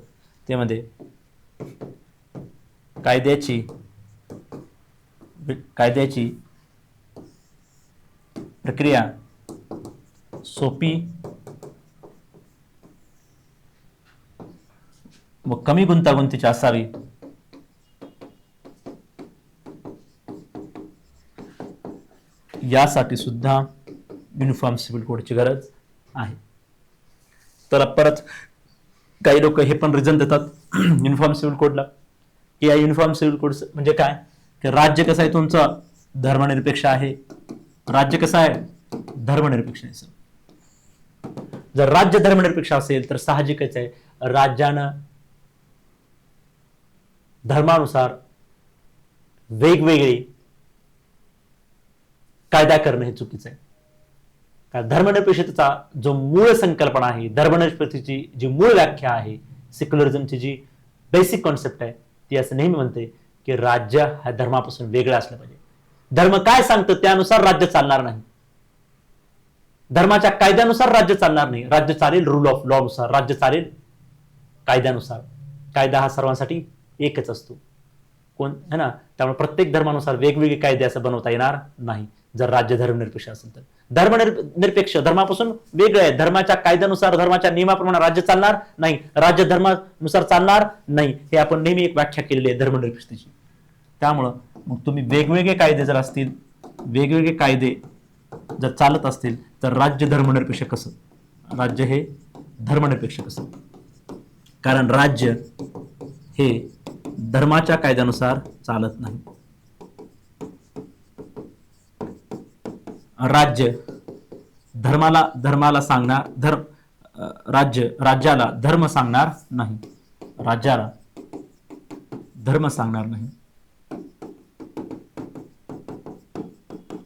ते मध्ये कायद्याची प्रक्रिया सोपी व कमी गुंतागुंतीची असावी, यासाठी सुद्धा युनिफॉर्म सिव्हिल कोडची गरज आहे. तर परत काही लोक हे पण रिझन देतात युनिफॉर्म सिव्हिल कोडला, की या युनिफॉर्म सिव्हिल कोड म्हणजे काय, की राज्य कसं आहे तुमचं, धर्मनिरपेक्ष आहे. राज्य कसं आहे, धर्मनिरपेक्ष आहे. जर राज्य धर्मनिरपेक्ष असेल तर साहजिकच आहे, राज्यानं धर्मानुसार वेगवेगळे कायदा करणं हे चुकीचं आहे. कारण धर्मनिरपेक्षतेचा जो मूळ संकल्पना आहे, धर्मनिरपेक्षतेची जी मूळ व्याख्या आहे, सेक्युलरिझमची जी बेसिक कॉन्सेप्ट आहे, ती असं नेहमी म्हणते की राज्य हा धर्मापासून वेगळं असलं पाहिजे. धर्म काय सांगतं त्यानुसार राज्य चालणार नाही, धर्माच्या कायद्यानुसार राज्य चालणार नाही. राज्य चालेल रूल ऑफ लॉ नुसार, राज्य चालेल कायद्यानुसार. कायदा हा सर्वांसाठी एकच असतो, कोण है ना. त्यामुळे प्रत्येक धर्मानुसार वेगवेगळे कायदे असं बनवता येणार नाही जर राज्य धर्मनिरपेक्ष असेल तर. धर्मनिरपेक्ष धर्मापासून वेगळं आहे, धर्माच्या कायद्यानुसार, धर्माच्या नियमाप्रमाणे राज्य चालणार नाही, राज्य धर्मानुसार चालणार नाही, हे आपण नेहमी एक व्याख्या केलेली आहे धर्मनिरपेक्षतेची. त्यामुळं मग तुम्ही वेगवेगळे कायदे जर असतील, वेगवेगळे कायदे जर चालत असतील तर राज्य धर्मनिरपेक्ष कसं, राज्य हे धर्मनिरपेक्ष कसं, कारण राज्य हे धर्माच्या कायद्यानुसार चालत नाही. राज्य धर्माला सांगणार, राज्याला धर्म सांगणार नाही, राज्याला धर्म सांगणार नाही.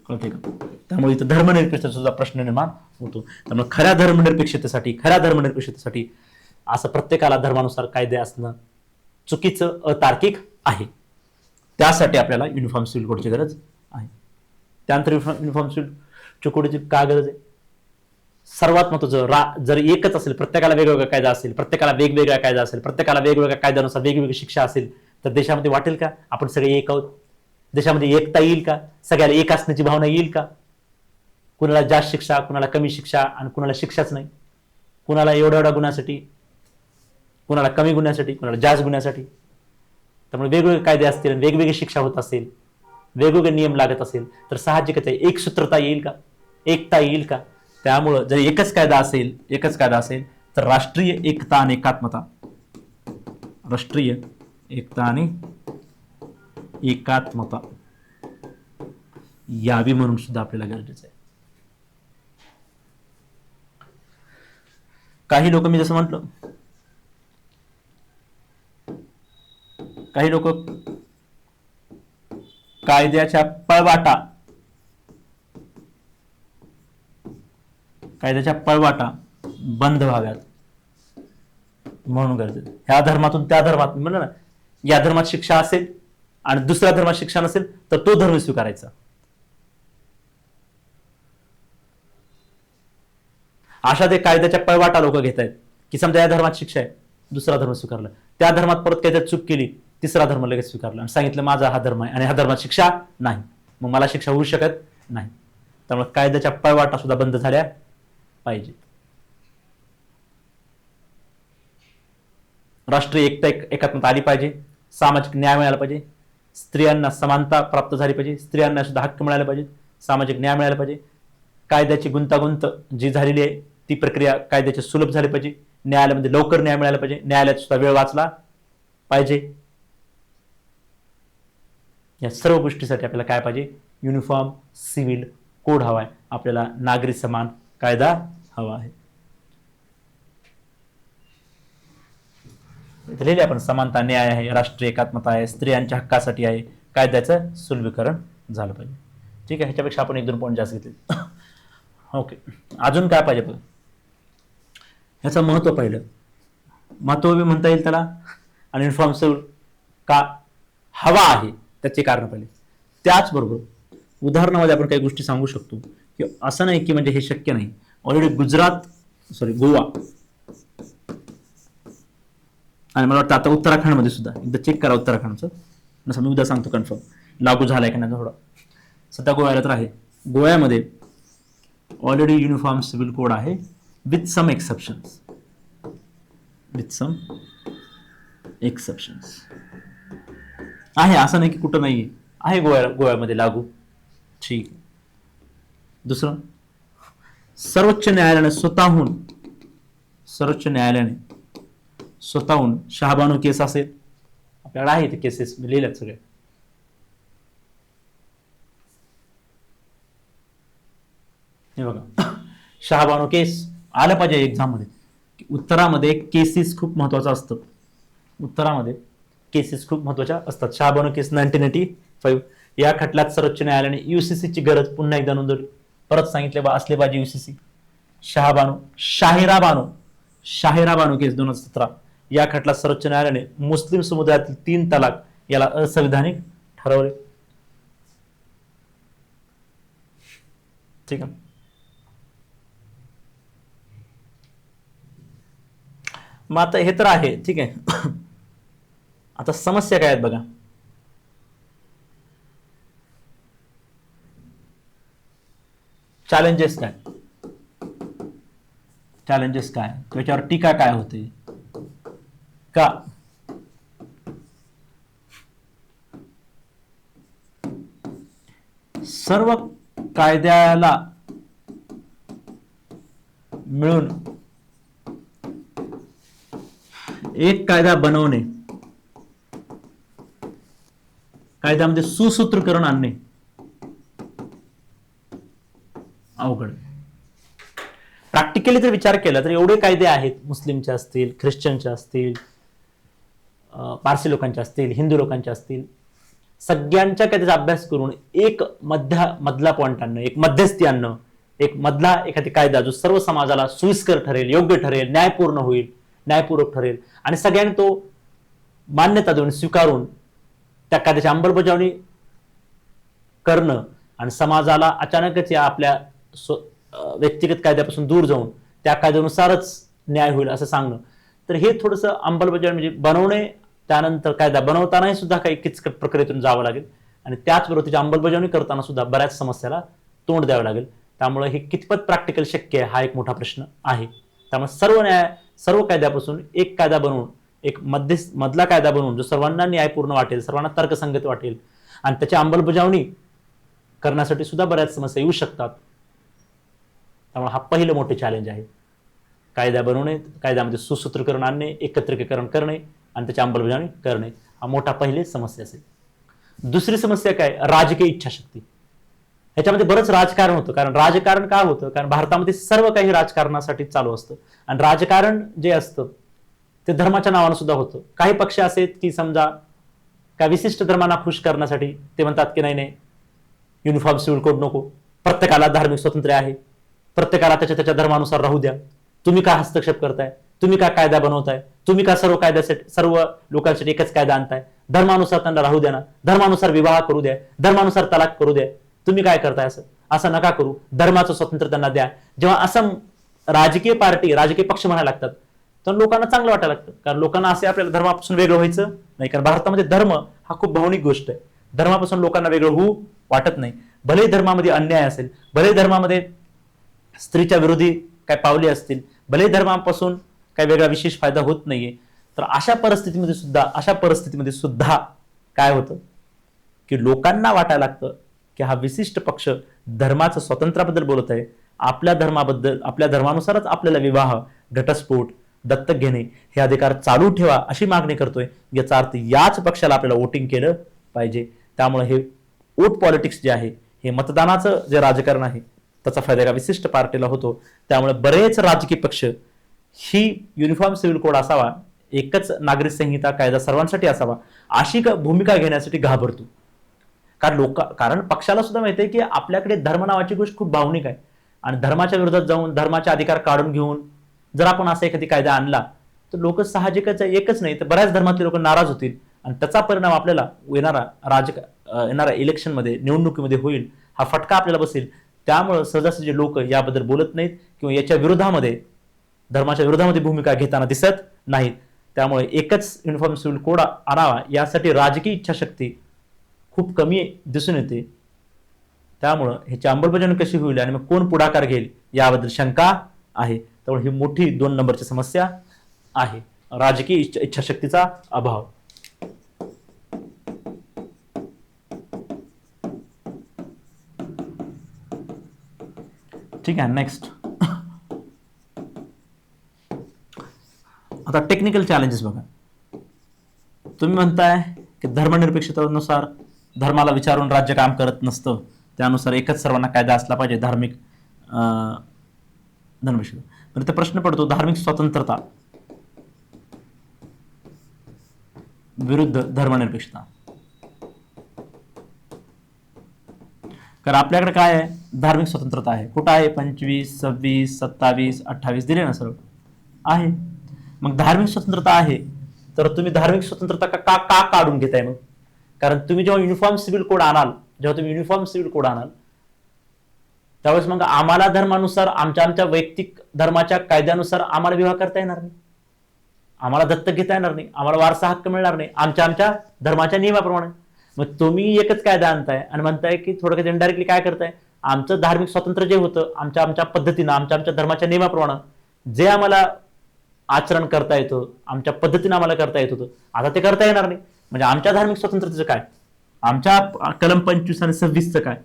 कळते का? त्यामुळे इथं धर्मनिरपेक्षतेचा सुद्धा प्रश्न निर्माण होतो. त्यामुळे खऱ्या धर्मनिरपेक्षतेसाठी असं प्रत्येकाला धर्मानुसार कायदे असणं चुकीचं, अतार्किक आहे. त्यासाठी आपल्याला युनिफॉर्म सिव्हिल कोडची गरज आहे. त्यानंतर युनिफॉर्म सिव्हिल कोडची काय गरज आहे? सर्वात महत्त्वाचं, जर एकच असेल, प्रत्येकाला वेगवेगळा कायदा असेल, प्रत्येकाला वेगवेगळा कायदा असेल, प्रत्येकाला वेगवेगळ्या कायद्यानुसार वेगवेगळी शिक्षा असेल, तर देशामध्ये वाटेल का आपण सगळे एक आहोत? देशामध्ये एकता येईल का? सगळ्याला एक असण्याची भावना येईल का? कुणाला जास्त शिक्षा, कुणाला कमी शिक्षा, आणि कुणाला शिक्षाच नाही, कुणाला एवढ्या एवढ्या गुन्ह्यासाठी, कुणाला कमी गुन्ह्यासाठी, कुणाला जास्त गुन्ह्यासाठी. त्यामुळे वेगवेगळे कायदे असतील, वेगवेगळी शिक्षा होत असेल, वेगवेगळे नियम लागत असेल, तर साहजिकच आहे एक सूत्रता येईल का, एकता येईल का. त्यामुळं जर एकच कायदा असेल तर राष्ट्रीय एकता आणि एकात्मता, राष्ट्रीय एकता आणि एकात्मता यावी म्हणून सुद्धा आपल्याला गरजेचं आहे. काही लोक, मी जसं म्हटलं, काही लोक कायद्याच्या पळवाटा बंद व्हाव्यात म्हणून गरजेचं. ह्या धर्मातून त्या धर्मात म्हणलं ना, या धर्मात शिक्षा असेल आणि दुसऱ्या धर्मात शिक्षा नसेल तर तो धर्म स्वीकारायचा. अशा ते कायद्याच्या पळवाटा लोक घेत आहेत की समजा या धर्मात शिक्षा आहे, दुसरा धर्म स्वीकारला, त्या धर्मात परत काहीतरी चूक केली, तिसरा धर्म लगेच स्वीकारला आणि सांगितलं माझा हा धर्म आहे आणि ह्या धर्मात शिक्षा नाही, मग मला शिक्षा होऊ शकत नाही. त्यामुळे कायद्याच्या पळवाटा सुद्धा बंद झाल्या पाहिजे. राष्ट्रीय एकता एकात्मता आली पाहिजे, सामाजिक न्याय मिळाला पाहिजे, स्त्रियांना समानता प्राप्त झाली पाहिजे, स्त्रियांना सुद्धा हक्क मिळाले पाहिजे, सामाजिक न्याय मिळाला पाहिजे, कायद्याची गुंतागुंत जी झालेली आहे ती प्रक्रिया कायद्याची सुलभ झाली पाहिजे, न्यायालयामध्ये लवकर न्याय मिळाला पाहिजे, न्यायालयात सुद्धा वेळ वाचला पाहिजे. या सर्व गोष्टीसाठी आपल्याला काय पाहिजे, युनिफॉर्म सिव्हिल कोड हवा आहे, आपल्याला नागरी समान कायदा हवा आहे. लिहिले आपण समानता, न्याय आहे, राष्ट्रीय एकात्मता आहे, स्त्रियांच्या हक्कासाठी आहे, कायद्याचं सुलभीकरण झालं पाहिजे. ठीक आहे, ह्याच्यापेक्षा आपण 1-2 पॉईंट जास्त घेतले. ओके, अजून काय पाहिजे बघ, ह्याचं महत्व पाहिलं, महत्व बी म्हणता येईल त्याला, आणि युनिफॉर्म सिव्हिल का हवा आहे त्याचे कारण पाहिले. त्याचबरोबर उदाहरणामध्ये आपण काही गोष्टी सांगू शकतो की असं नाही की म्हणजे हे शक्य नाही. ऑलरेडी गोवा आणि मला वाटतं आता उत्तराखंडमध्ये सुद्धा, एकदा चेक करा उत्तराखंडचं, नसं मी उद्या सांगतो कन्फर्म लागू झालाय का नाही थोडा. सध्या गोव्याला तर आहे, गोव्यामध्ये ऑलरेडी युनिफॉर्म सिव्हिल कोड आहे विथ सम एक्सेप्शन्स, आहे, असं नाही की कुठं नाही आहे, गोव्यामध्ये लागू. ठीक. दुसरं, सर्वोच्च न्यायालयाने स्वतःहून शहाबानू केस असेल, आपल्याकडे आहे ते केसेस लिहिल्यात सगळे, हे बघा शहाबानू केस आलं पाहिजे एक्झाम मध्ये. उत्तरामध्ये केसेस खूप महत्वाचं असतं, उत्तरामध्ये केसेस खूप महत्वाच्या असतात. शहाबानू केस 1985, या खटल्यात सर्वोच्च न्यायालयाने युसीसीची गरज पुन्हा एकदा नोंदवली. परत सांगितले असले पाहिजे युसीसी. शाहिरा बानो केस 2017, या खटल्यात सर्वोच्च न्यायालयाने मुस्लिम समुदायातील 3 तलाक याला असंविधानिक ठरवले. ठीक आहे, मग आता हे तर आहे. ठीक आहे, आता समस्या काय आहेत बघा. चॅलेंजेस काय, त्याच्यावर टीका काय होते का. सर्व कायद्याला मिळून एक कायदा बनवणे, कायद्यामध्ये सुसूत्रीकरण आणणे अवघड. प्रॅक्टिकली जर विचार केला तर एवढे कायदे आहेत, मुस्लिमचे असतील, ख्रिश्चनचे असतील, पारसी लोकांचे असतील, हिंदू लोकांचे असतील, सगळ्यांच्या कायद्याचा अभ्यास करून एक मधला पॉईंट आणणं, एक मध्यस्थी आणणं, एक मधला एखादी कायदा जो सर्व समाजाला सोयीस्कर ठरेल, योग्य ठरेल, न्यायपूर्वक ठरेल आणि सगळ्यांनी तो मान्यता देऊन स्वीकारून त्या कायद्याची अंमलबजावणी करणं आणि समाजाला अचानकच या आपल्या व्यक्तिगत कायद्यापासून दूर जाऊन त्या कायद्यानुसारच न्याय होईल असं सांगणं. तर हे थोडंसं अंमलबजावणी म्हणजे बनवणे, त्यानंतर कायदा बनवतानाही सुद्धा काही किचकट प्रक्रियेतून जावं लागेल आणि त्याचबरोबर त्याची अंमलबजावणी करताना सुद्धा बऱ्याच समस्याला तोंड द्यावं लागेल. त्यामुळे हे कितपत प्रॅक्टिकल शक्य आहे हा एक मोठा प्रश्न आहे. त्यामुळे सर्व कायद्यापासून एक कायदा बनवून, एक मधला कायदा बनवून जो सर्वांना न्यायपूर्ण वाटेल, सर्वांना तर्कसंगत वाटेल आणि त्याची अंमलबजावणी करण्यासाठी सुद्धा बऱ्याच समस्या येऊ शकतात. त्यामुळे हा पहिलं मोठे चॅलेंज आहे. कायदा बनवणे, कायद्यामध्ये सुसूत्रीकरण आणणे, एकत्रीकरण करणे आणि त्याची अंमलबजावणी करणे हा मोठा पहिली समस्या असेल. दुसरी समस्या काय? राजकीय इच्छाशक्ती. ह्याच्यामध्ये बरंच राजकारण होतं. कारण राजकारण का होतं? कारण भारतामध्ये सर्व काही राजकारणासाठी चालू असतं आणि राजकारण जे असतं ते धर्माच्या नावानं सुद्धा होतं. काही पक्ष असे आहेत की समजा काय विशिष्ट धर्मांना खुश करण्यासाठी ते म्हणतात की नाही युनिफॉर्म सिव्हिल कोड नको, प्रत्येकाला धार्मिक स्वातंत्र्य आहे, प्रत्येकाला त्याच्या धर्मानुसार राहू द्या, तुम्ही का हस्तक्षेप करताय, तुम्ही का कायदा बनवताय, तुम्ही का सर्व लोकांसाठी एकच कायदा आणताय, धर्मानुसार त्यांना राहू द्या ना, धर्मानुसार विवाह करू द्या, धर्मानुसार तलाक करू द्या, तुम्ही काय करताय, असं नका करू, धर्माचं स्वातंत्र्य त्यांना द्या. जेव्हा असं राजकीय पार्टी, राजकीय पक्ष म्हणायला लागतात तर लोकांना चांगलं वाटायला लागतं. कारण लोकांना असे आपल्याला धर्मापासून वेगळं व्हायचं नाही. कारण भारतामध्ये धर्म हा खूप भावनिक गोष्ट आहे. धर्मापासून लोकांना वेगळं होऊ वाटत नाही. भले धर्मामध्ये अन्याय असेल, भले धर्मामध्ये स्त्रीच्या विरोधी काय पावले असतील, भले धर्मापासून काही वेगळा विशेष फायदा होत नाहीये, तर अशा परिस्थितीमध्ये सुद्धा काय होतं की लोकांना वाटायला लागतं की हा विशिष्ट पक्ष धर्माचं स्वातंत्र्याबद्दल बोलत आहे, आपल्या धर्माबद्दल, आपल्या धर्मानुसारच आपल्याला विवाह, घटस्फोट, दत्तक घेणे हे अधिकार चालू ठेवा अशी मागणी करतोय. याचा अर्थ याच पक्षाला आपल्याला वोटिंग केलं पाहिजे. त्यामुळे हे वोट पॉलिटिक्स जे आहे, हे मतदानाचं जे राजकारण आहे त्याचा फायदा एका विशिष्ट पार्टीला होतो. त्यामुळे बरेच राजकीय पक्ष ही युनिफॉर्म सिव्हिल कोड असावा, एकच नागरिक संहिता कायदा सर्वांसाठी असावा अशी भूमिका घेण्यासाठी घाबरतो. कारण पक्षाला सुद्धा माहिती आहे की आपल्याकडे धर्म नावाची गोष्ट खूप भावनिक आहे आणि धर्माच्या विरोधात जाऊन धर्माचे अधिकार काढून घेऊन जर आपण असा एखादी कायदा आणला तर लोक साहजिकच एकच नाही तर बऱ्याच धर्मातले लोक नाराज होतील आणि त्याचा परिणाम आपल्याला येणाऱ्या इलेक्शनमध्ये, निवडणुकीमध्ये होईल. हा फटका आपल्याला बसेल. त्यामुळे सहजासहजी लोक याबद्दल बोलत नाहीत किंवा याच्या विरोधामध्ये, धर्माच्या विरोधामध्ये भूमिका घेताना दिसत नाहीत. त्यामुळे एकच युनिफॉर्म सिव्हिल कोड आणावा यासाठी राजकीय इच्छाशक्ती खूप कमी दिसून येते. त्यामुळं ह्याची अंमलबजावणी कशी होईल आणि मग कोण पुढाकार घेईल याबद्दल शंका आहे. त्यामुळे ही मोठी 2 नंबरची समस्या आहे, राजकीय इच्छाशक्तीचा अभाव. ठीक आहे, नेक्स्ट. आता टेक्निकल चॅलेंजेस बघा. तुम्ही म्हणताय की धर्मनिरपेक्षतेनुसार धर्माला विचारून राज्य काम करत नसतं, त्यानुसार एकच सर्वांना कायदा असला पाहिजे, धार्मिक धर्मनिरपेक्षता. पण इथे प्रश्न पडतो, धार्मिक स्वतंत्रता विरुद्ध धर्मनिरपेक्षता. कारण आपल्याकडे काय आहे, धार्मिक स्वतंत्रता आहे. कुठं आहे? 25, 26, 27, 28 दिले ना सर्व आहे. मग धार्मिक स्वतंत्रता आहे तर तुम्ही धार्मिक स्वतंत्रता का काढून घेताय मग? कारण तुम्ही जेव्हा युनिफॉर्म सिव्हिल कोड आणाल त्यावेळेस मग आम्हाला धर्मानुसार, आमच्या वैयक्तिक धर्माच्या कायद्यानुसार आम्हाला विवाह करता येणार नाही, आम्हाला दत्तक घेता येणार नाही, आम्हाला वारसा हक्क मिळणार नाही आमच्या धर्माच्या नियमाप्रमाणे. मग तुम्ही एकच कायदा आणताय आणि म्हणताय की थोडक्यात इनडायरेक्टली काय करताय, आमचं धार्मिक स्वातंत्र्य जे होतं आमच्या पद्धतीनं, आमच्या धर्माच्या नियमाप्रमाणे जे आम्हाला आचरण करता येतं, आमच्या पद्धतीनं आम्हाला करता येत होतं, आता ते करता येणार नाही. म्हणजे आमच्या धार्मिक स्वातंत्र्याचं काय, आमच्या कलम 25 आणि 26चं काय?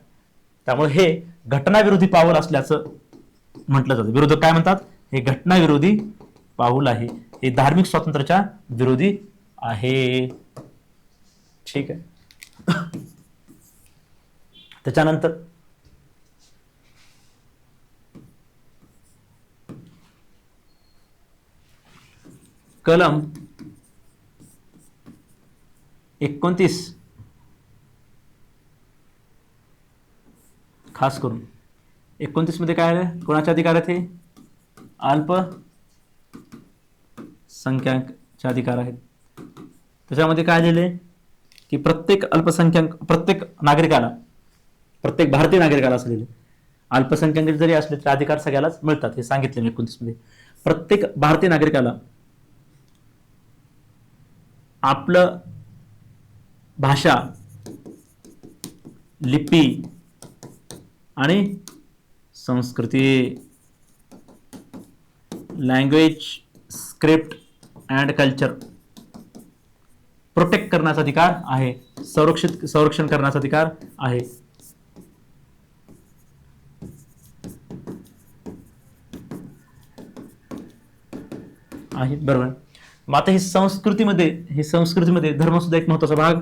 त्यामुळे हे घटनाविरोधी पाऊल असल्याचं म्हटलं जातं. विरोधक काय म्हणतात, हे घटनाविरोधी पाऊल आहे, हे धार्मिक स्वातंत्र्याच्या विरोधी आहे. ठीक आहे. त्याच्यानंतर कलम 29 खास करून 29 मध्ये काय आहे, कोणाचे अधिकार आहेत? हे अल्पसंख्याकांचे अधिकार आहेत. त्याच्यामध्ये काय दिले की प्रत्येक नागरिकाला, प्रत्येक भारतीय नागरिकाला असलेले अल्पसंख्याक जरी असले तरी अधिकार सगळ्यालाच मिळतात, हे सांगितले 29 मध्ये. प्रत्येक भारतीय नागरिकाला आपलं भाषा, लिपी आणि संस्कृती, language, script and culture protect करण्याचा अधिकार आहे, संरक्षण करण्याचा अधिकार आहे. बरोबर. मग आता ही संस्कृतीमध्ये धर्म सुद्धा एक महत्वाचा भाग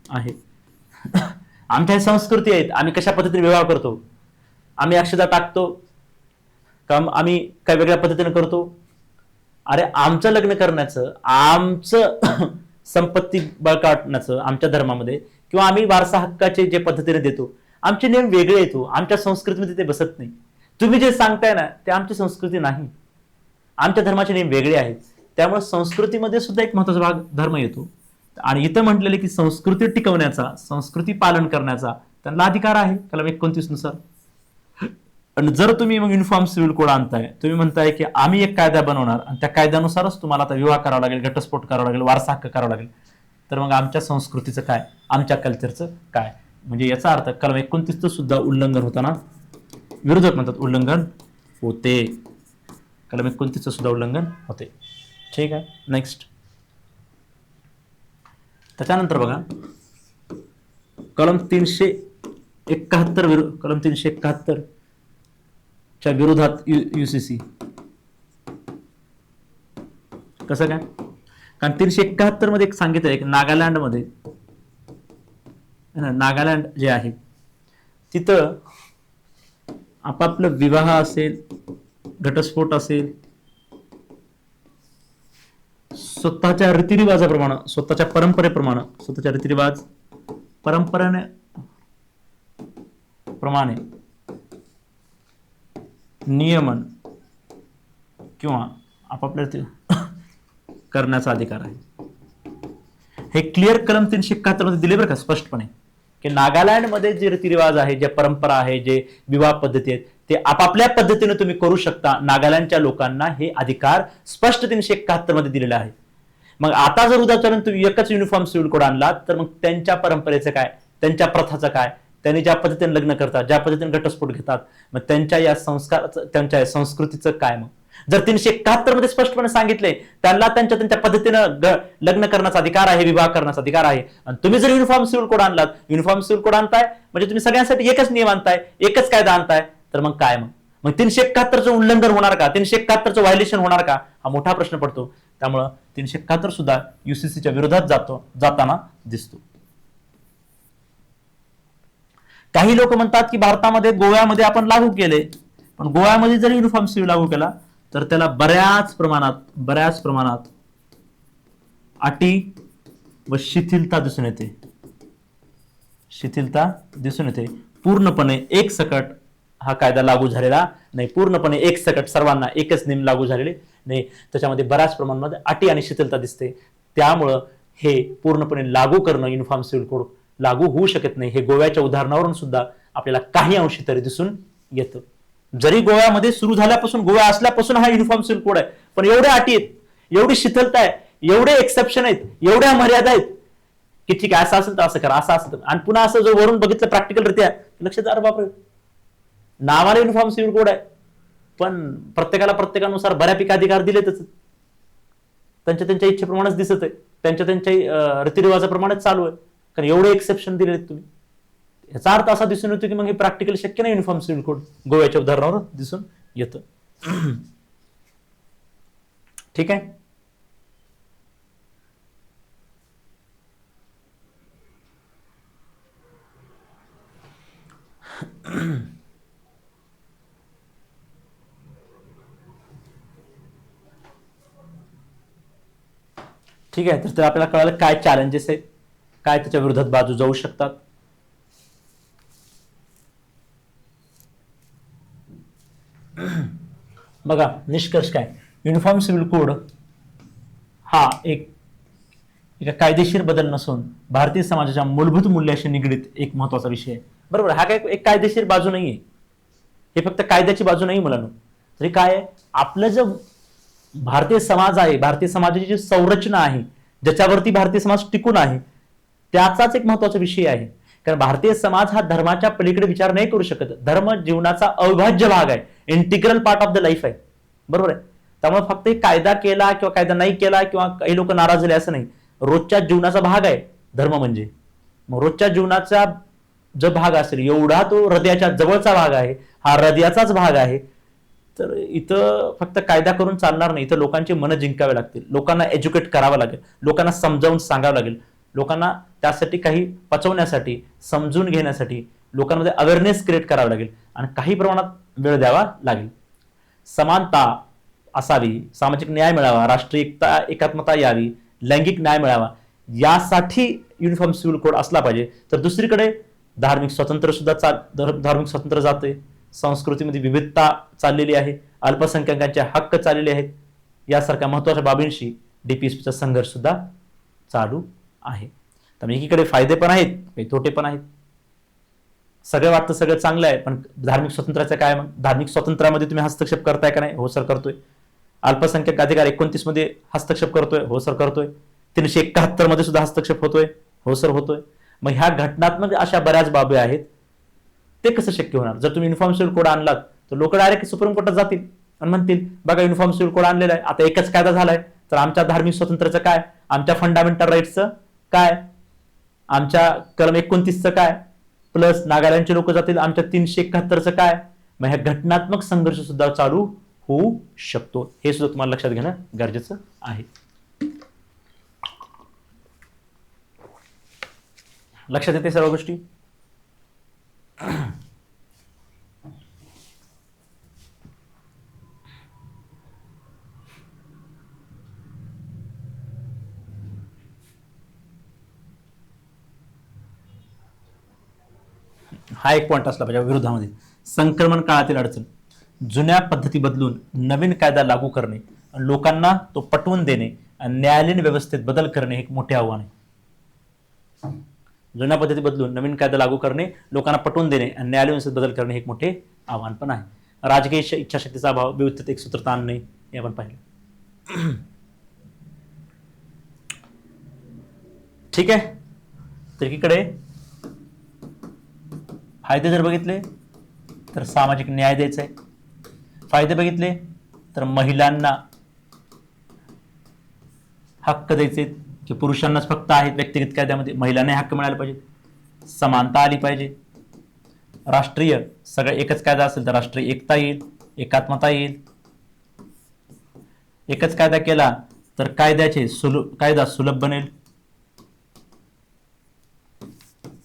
आहे. आमच्या संस्कृती आहेत, आम्ही कशा पद्धतीने व्यवहार करतो, आम्ही अक्षता टाकतो का आम्ही काय वेगळ्या पद्धतीने करतो. अरे आमचं लग्न करण्याचं, आमचं संपत्ती बळकावण्याचं आमच्या धर्मामध्ये किंवा आम्ही वारसा हक्काचे जे पद्धतीने देतो, आमचे नियम वेगळे येतो, आमच्या संस्कृतीमध्ये ते बसत नाही. तुम्ही जे सांगताय ना ते आमची संस्कृती नाही, आमच्या धर्माचे नियम वेगळे आहेत. त्यामुळे संस्कृतीमध्ये सुद्धा एक महत्वाचा भाग धर्म येतो. आणि इथं म्हटलेले की संस्कृती टिकवण्याचा, संस्कृती पालन करण्याचा त्यांना अधिकार आहे कलम 29 नुसार. आणि जर तुम्ही मग युनिफॉर्म सिव्हिल कोड आणताय, तुम्ही म्हणताय की आम्ही एक कायदा बनवणार आणि त्या कायद्यानुसारच तुम्हाला आता विवाह करावा लागेल, घटस्फोट करावा लागेल, वारसा हक्क करावा लागेल, तर मग आमच्या संस्कृतीचं काय, आमच्या कल्चरचं काय. म्हणजे याचा अर्थ कलम 29 सुद्धा उल्लंघन होताना विरोधक म्हणतात उल्लंघन होते. कलम 29 सुद्धा उल्लंघन होते. ठीक आहे. नेक्स्ट त्याच्यानंतर बघा कलम 371 च्या विरोधात UCC कसं काय. कारण 371 मध्ये एक सांगितलं आहे की नागालँड जे आहे तिथं आपापलं विवाह असेल, घटस्फोट असेल, स्वतःच्या रीतिरिवाजाप्रमाणे, स्वतःच्या परंपरेप्रमाणे, स्वतःच्या परंपरेप्रमाणे नियमन किंवा आपापल्या करण्याचा अधिकार आहे. हे क्लिअर कलम 371 मध्ये दिले बरं का स्पष्टपणे की नागालँडमध्ये जे रीतिरिवाज आहे, जे परंपरा आहे, जे विवाह पद्धती आहेत ते आपापल्या पद्धतीने तुम्ही करू शकता. नागालँडच्या लोकांना हे अधिकार स्पष्ट 371 मध्ये दिलेला आहे. मग आता जर उदाहरण तुम्ही एकच युनिफॉर्म सिव्हिल कोड आणला तर मग त्यांच्या परंपरेचं काय, त्यांच्या प्रथाचं काय, त्यांनी ज्या पद्धतीने लग्न करतात, ज्या पद्धतीने घटस्फोट घेतात, मग त्यांच्या या संस्काराचं, त्यांच्या संस्कृतीचं काय. मग जर 371 मध्ये स्पष्टपणे सांगितले त्यांना त्यांच्या पद्धतीनं लग्न करण्याचा अधिकार आहे, विवाह करण्याचा अधिकार आहे, आणि तुम्ही जर युनिफॉर्म सिव्हिल कोड आणलात, युनिफॉर्म सिव्हिल कोड आणताय म्हणजे तुम्ही सगळ्यांसाठी एकच नियम आणताय, एकच कायदा आणताय, तर मग काय. मग 371चं उल्लंघन होणार का, 371चं व्हायलेशन होणार का, हा मोठा प्रश्न पडतो. त्यामुळं 371 सुद्धा UCCच्या विरोधात जाताना दिसतो. काही लोक म्हणतात की भारतामध्ये गोव्यामध्ये आपण लागू केले, पण गोव्यामध्ये जर युनिफॉर्म सिव्हिल लागू केला तर त्याला बऱ्याच प्रमाणात अटी व शिथिलता दिसून येते. पूर्णपणे एकसकट हा कायदा लागू झालेला नाही, पूर्णपणे एकसकट सर्वांना एकच नियम लागू झालेले नाही, त्याच्यामध्ये बऱ्याच प्रमाणामध्ये अटी आणि शिथिलता दिसते. त्यामुळं हे पूर्णपणे लागू करणं, युनिफॉर्म सिव्हिल कोड लागू होऊ शकत नाही. हे गोव्याच्या उदाहरणावरून सुद्धा आपल्याला काही अंशी तरी दिसून येतं. जरी गोव्यामध्ये सुरू झाल्यापासून, गोवा असल्यापासून हा युनिफॉर्म सिव्हिल कोड आहे, पण एवढ्या अटी आहेत, एवढी शिथिलता आहे, एवढे एक्सेप्शन आहेत, एवढ्या मर्यादा आहेत की ठीक आहे असं असेल तर असं करा, असं असेल. आणि पुन्हा असं जर वरून बघितलं प्रॅक्टिकल रित्या लक्षात अरे बापरे, नावाला युनिफॉर्म सिव्हिल कोड आहे पण प्रत्येकानुसार बऱ्यापैकी अधिकार दिलेतच, त्यांच्या इच्छेप्रमाणेच दिसत आहे, त्यांच्या रीतिरिवाजाप्रमाणेच चालू आहे, कारण एवढे एक्सेप्शन दिलेत तुम्ही. याचा अर्थ असा दिसून येतो की मग हे प्रॅक्टिकल शक्य नाही. युनिफॉर्म सिव्हिल कोड गोव्याच्या उदाहरणावर दिसून येतं. ठीक आहे. ठीक आहे. तर आपल्याला कळालं काय चॅलेंजेस आहेत, काय त्याच्या विरोधात बाजू जाऊ शकतात. बघा निष्कर्ष काय, युनिफॉर्म सिव्हिल कोड हा एक कायदेशीर बदल नसून भारतीय समाजाच्या मूलभूत मूल्याशी निगडीत एक महत्वाचा विषय आहे. बरोबर, हा काय एक कायदेशीर बाजू नाहीये, हे फक्त कायद्याची बाजू नाही मुलांनो. तरी काय आहे, आपलं जे भारतीय समाज आहे, भारतीय समाजाची जी संरचना आहे, ज्याच्यावरती भारतीय समाज टिकून आहे, त्याचाच एक महत्वाचा विषय आहे. कारण भारतीय समाज हा धर्माच्या पलीकडे विचार नाही करू शकत. धर्म जीवनाचा अविभाज्य भाग आहे, integral part of the life आहे, बरोबर आहे. त्यामुळे फक्त एक कायदा केला किंवा कायदा नाही केला किंवा काही लोक नाराज झाले असं नाही, रोजच्या जीवनाचा भाग आहे धर्म म्हणजे. मग रोजच्या जीवनाचा जो भाग असेल एवढा तो हृदयाच्या जवळचा भाग आहे, हा हृदयाचाच भाग आहे. तर इथं फक्त कायदा करून चालणार नाही, इथं लोकांची मनं जिंकावे लागतील, लोकांना एज्युकेट करावं लागेल, लोकांना समजावून सांगावं लागेल, लोकांना त्यासाठी काही पचवण्यासाठी, समजून घेण्यासाठी लोकांमध्ये अवेअरनेस क्रिएट करावं लागेल आणि काही प्रमाणात वेळ द्यावा लागेल. समानता असावी, सामाजिक न्याय मिळावा, राष्ट्रीय एकता एकात्मता यावी, लैंगिक न्याय मिळावा, यासाठी युनिफॉर्म सिव्हिल कोड असला पाहिजे. तर दुसरीकडे धार्मिक स्वातंत्र्य सुद्धा धार्मिक स्वातंत्र्य जाते, संस्कृतीमध्ये विविधता चाललेली आहे, अल्पसंख्याकांचे हक्क चाललेले आहेत, यासारख्या महत्वाच्या बाबींशी डीपीएसपीचा संघर्ष सुद्धा चालू आहे. त्यामुळे एकीकडे फायदे पण आहेत, काही तोटे पण आहेत. सगळं वाटतं सगळं चांगलं आहे, पण धार्मिक स्वातंत्र्याचं काय? मग धार्मिक स्वातंत्र्यामध्ये तुम्ही हस्तक्षेप करताय का नाही? हो सर करतोय. अल्पसंख्याक अधिकार 29 मध्ये हस्तक्षेप करतोय? हो सर करतोय. 371 मध्ये सुद्धा हस्तक्षेप होतोय? हो सर होतोय. मग ह्या घटनात्मक अशा बऱ्याच बाबी आहेत, ते कसं शक्य होणार? जर तुम्ही युनिफॉर्म सिव्हिल कोड आणलात तर लोक डायरेक्ट सुप्रीम कोर्टात जातील आणि म्हणतील बघा युनिफॉर्म सिव्हिल कोड आणलेला आहे, आता एकच कायदा झालाय, तर आमच्या धार्मिक स्वातंत्र्याचं काय, आमच्या फंडामेंटल राईट्सचं काय, आमच्या कलम 29चं काय, प्लस नागालँडचे लोक जातील आमच्या 371चं काय. मग ह्या घटनात्मक संघर्ष सुद्धा चालू होऊ शकतो, हे सुद्धा तुम्हाला लक्षात घेणं गरजेचं आहे. लक्षात येते सर्व गोष्टी? हा एक पॉईंट असला पाहिजे विरोधामध्ये. संक्रमण काळातील अडचण, जुन्या पद्धती बदलून नवीन कायदा लागू करणे, लोकांना तो पटवून देणे आणि न्यायालयीन व्यवस्थेत बदल करणे हे एक मोठे आव्हान आहे. जुन्या पद्धती बदलून नवीन कायदा लागू करणे, लोकांना पटवून देणे आणि न्यायालयीन व्यवस्थेत बदल करणे हे एक मोठे आव्हान पण आहे. राजकीय इच्छाशक्तीचा अभाव, विविधतेत एकसूत्रता आणणे, हे आपण पाहिलं. ठीक आहे. तर एकीकडे फायदे जर बघितले तर सामाजिक न्याय द्यायचा आहे, फायदे बघितले तर महिलांना हक्क द्यायचे की पुरुषांनाच फक्त आहेत व्यक्तिगत कायद्यामध्ये, महिलांना हक्क मिळाले पाहिजे, समानता आली पाहिजे, राष्ट्रीय सगळं एकच कायदा असेल तर राष्ट्रीय एकता येईल, एकात्मता येईल. एकच कायदा केला तर कायदा सुलभ बनेल,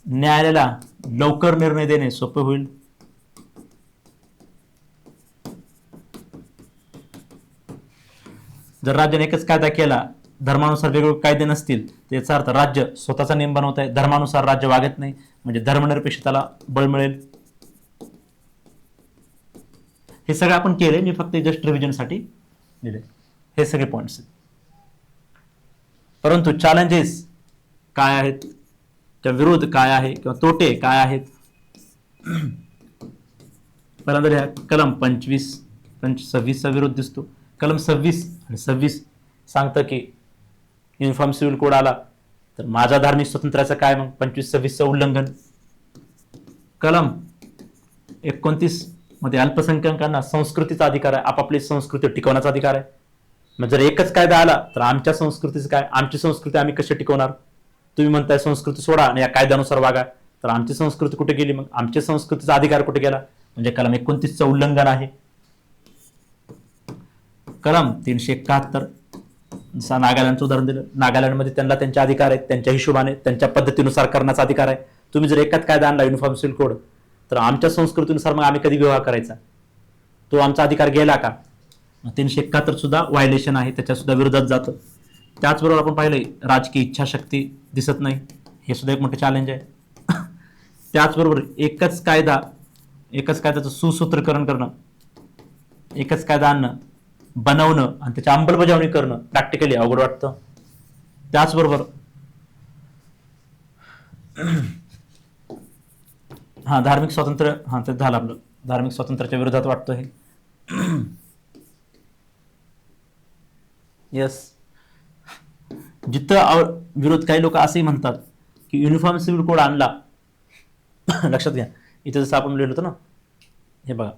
न्यायालयाला लवकर निर्णय देणे सोपे होईल, जर राज्याने एकच कायदा केला, धर्मानुसार वेगवेगळे कायदे नसतील तर याचा अर्थ राज्य स्वतःचा नियम बनवत आहे, धर्मानुसार राज्य वागत नाही, म्हणजे धर्मनिरपेक्षतेला बळ मिळेल. हे सगळं आपण केले, मी फक्त जस्ट रिव्हिजनसाठी दिले हे सगळे पॉइंट्स. परंतु चॅलेंजेस काय आहेत, त्या विरोध काय आहे किंवा तोटे काय आहेत? पहिल्यांदा ह्या कलम 26 चा विरोध दिसतो. कलम 26 आणि 26 सांगतं की युनिफॉर्म सिव्हिल कोड आला तर माझ्या धार्मिक स्वातंत्र्याचं काय? मग 25-26चं उल्लंघन. कलम 29 मध्ये अल्पसंख्याकांना संस्कृतीचा अधिकार आहे, आपापली संस्कृती टिकवण्याचा अधिकार आहे. मग जर एकच कायदा आला तर आमच्या संस्कृतीचं काय, आमची संस्कृती आम्ही कशी टिकवणार? तुम्ही म्हणताय संस्कृती सोडा आणि या कायद्यानुसार वागा, तर आमची संस्कृती कुठे गेली? मग आमच्या संस्कृतीचा अधिकार कुठे गेला? म्हणजे कलम 29चं उल्लंघन आहे. कलम 371 जसं नागालँडचं उदाहरण दिलं, नागालँडमध्ये त्यांना त्यांचे अधिकार आहेत, त्यांच्या हिशोबाने त्यांच्या पद्धतीनुसार करण्याचा अधिकार आहे. तुम्ही जर एकच कायदा आणला युनिफॉर्म सिव्हिल कोड तर आमच्या संस्कृतीनुसार मग आम्ही कधी व्यवहार करायचा? तो आमचा अधिकार गेला का? 371 सुद्धा व्हायलेशन आहे, त्याच्या सुद्धा विरोधात जातं. त्याचबरोबर आपण पाहिलंय राजकीय इच्छाशक्ती दिसत नाही, हे सुद्धा एक मोठे चॅलेंज आहे. त्याचबरोबर एकच कायद्याचं सुसूत्रकरण करणं, एकच कायदा आणणं, बनवणं आणि त्याची अंमलबजावणी करणं प्रॅक्टिकली अवघड वाटतं. त्याचबरोबर धार्मिक स्वातंत्र्य, ते झालं आपलं, धार्मिक स्वातंत्र्याच्या विरोधात वाटतं हे. यस, जिथं विरोध, काही लोक असंही म्हणतात की युनिफॉर्म सिव्हिल कोड आणला लक्षात घ्या, इथे जसं आपण लिहिलं होतं ना, हे बघा,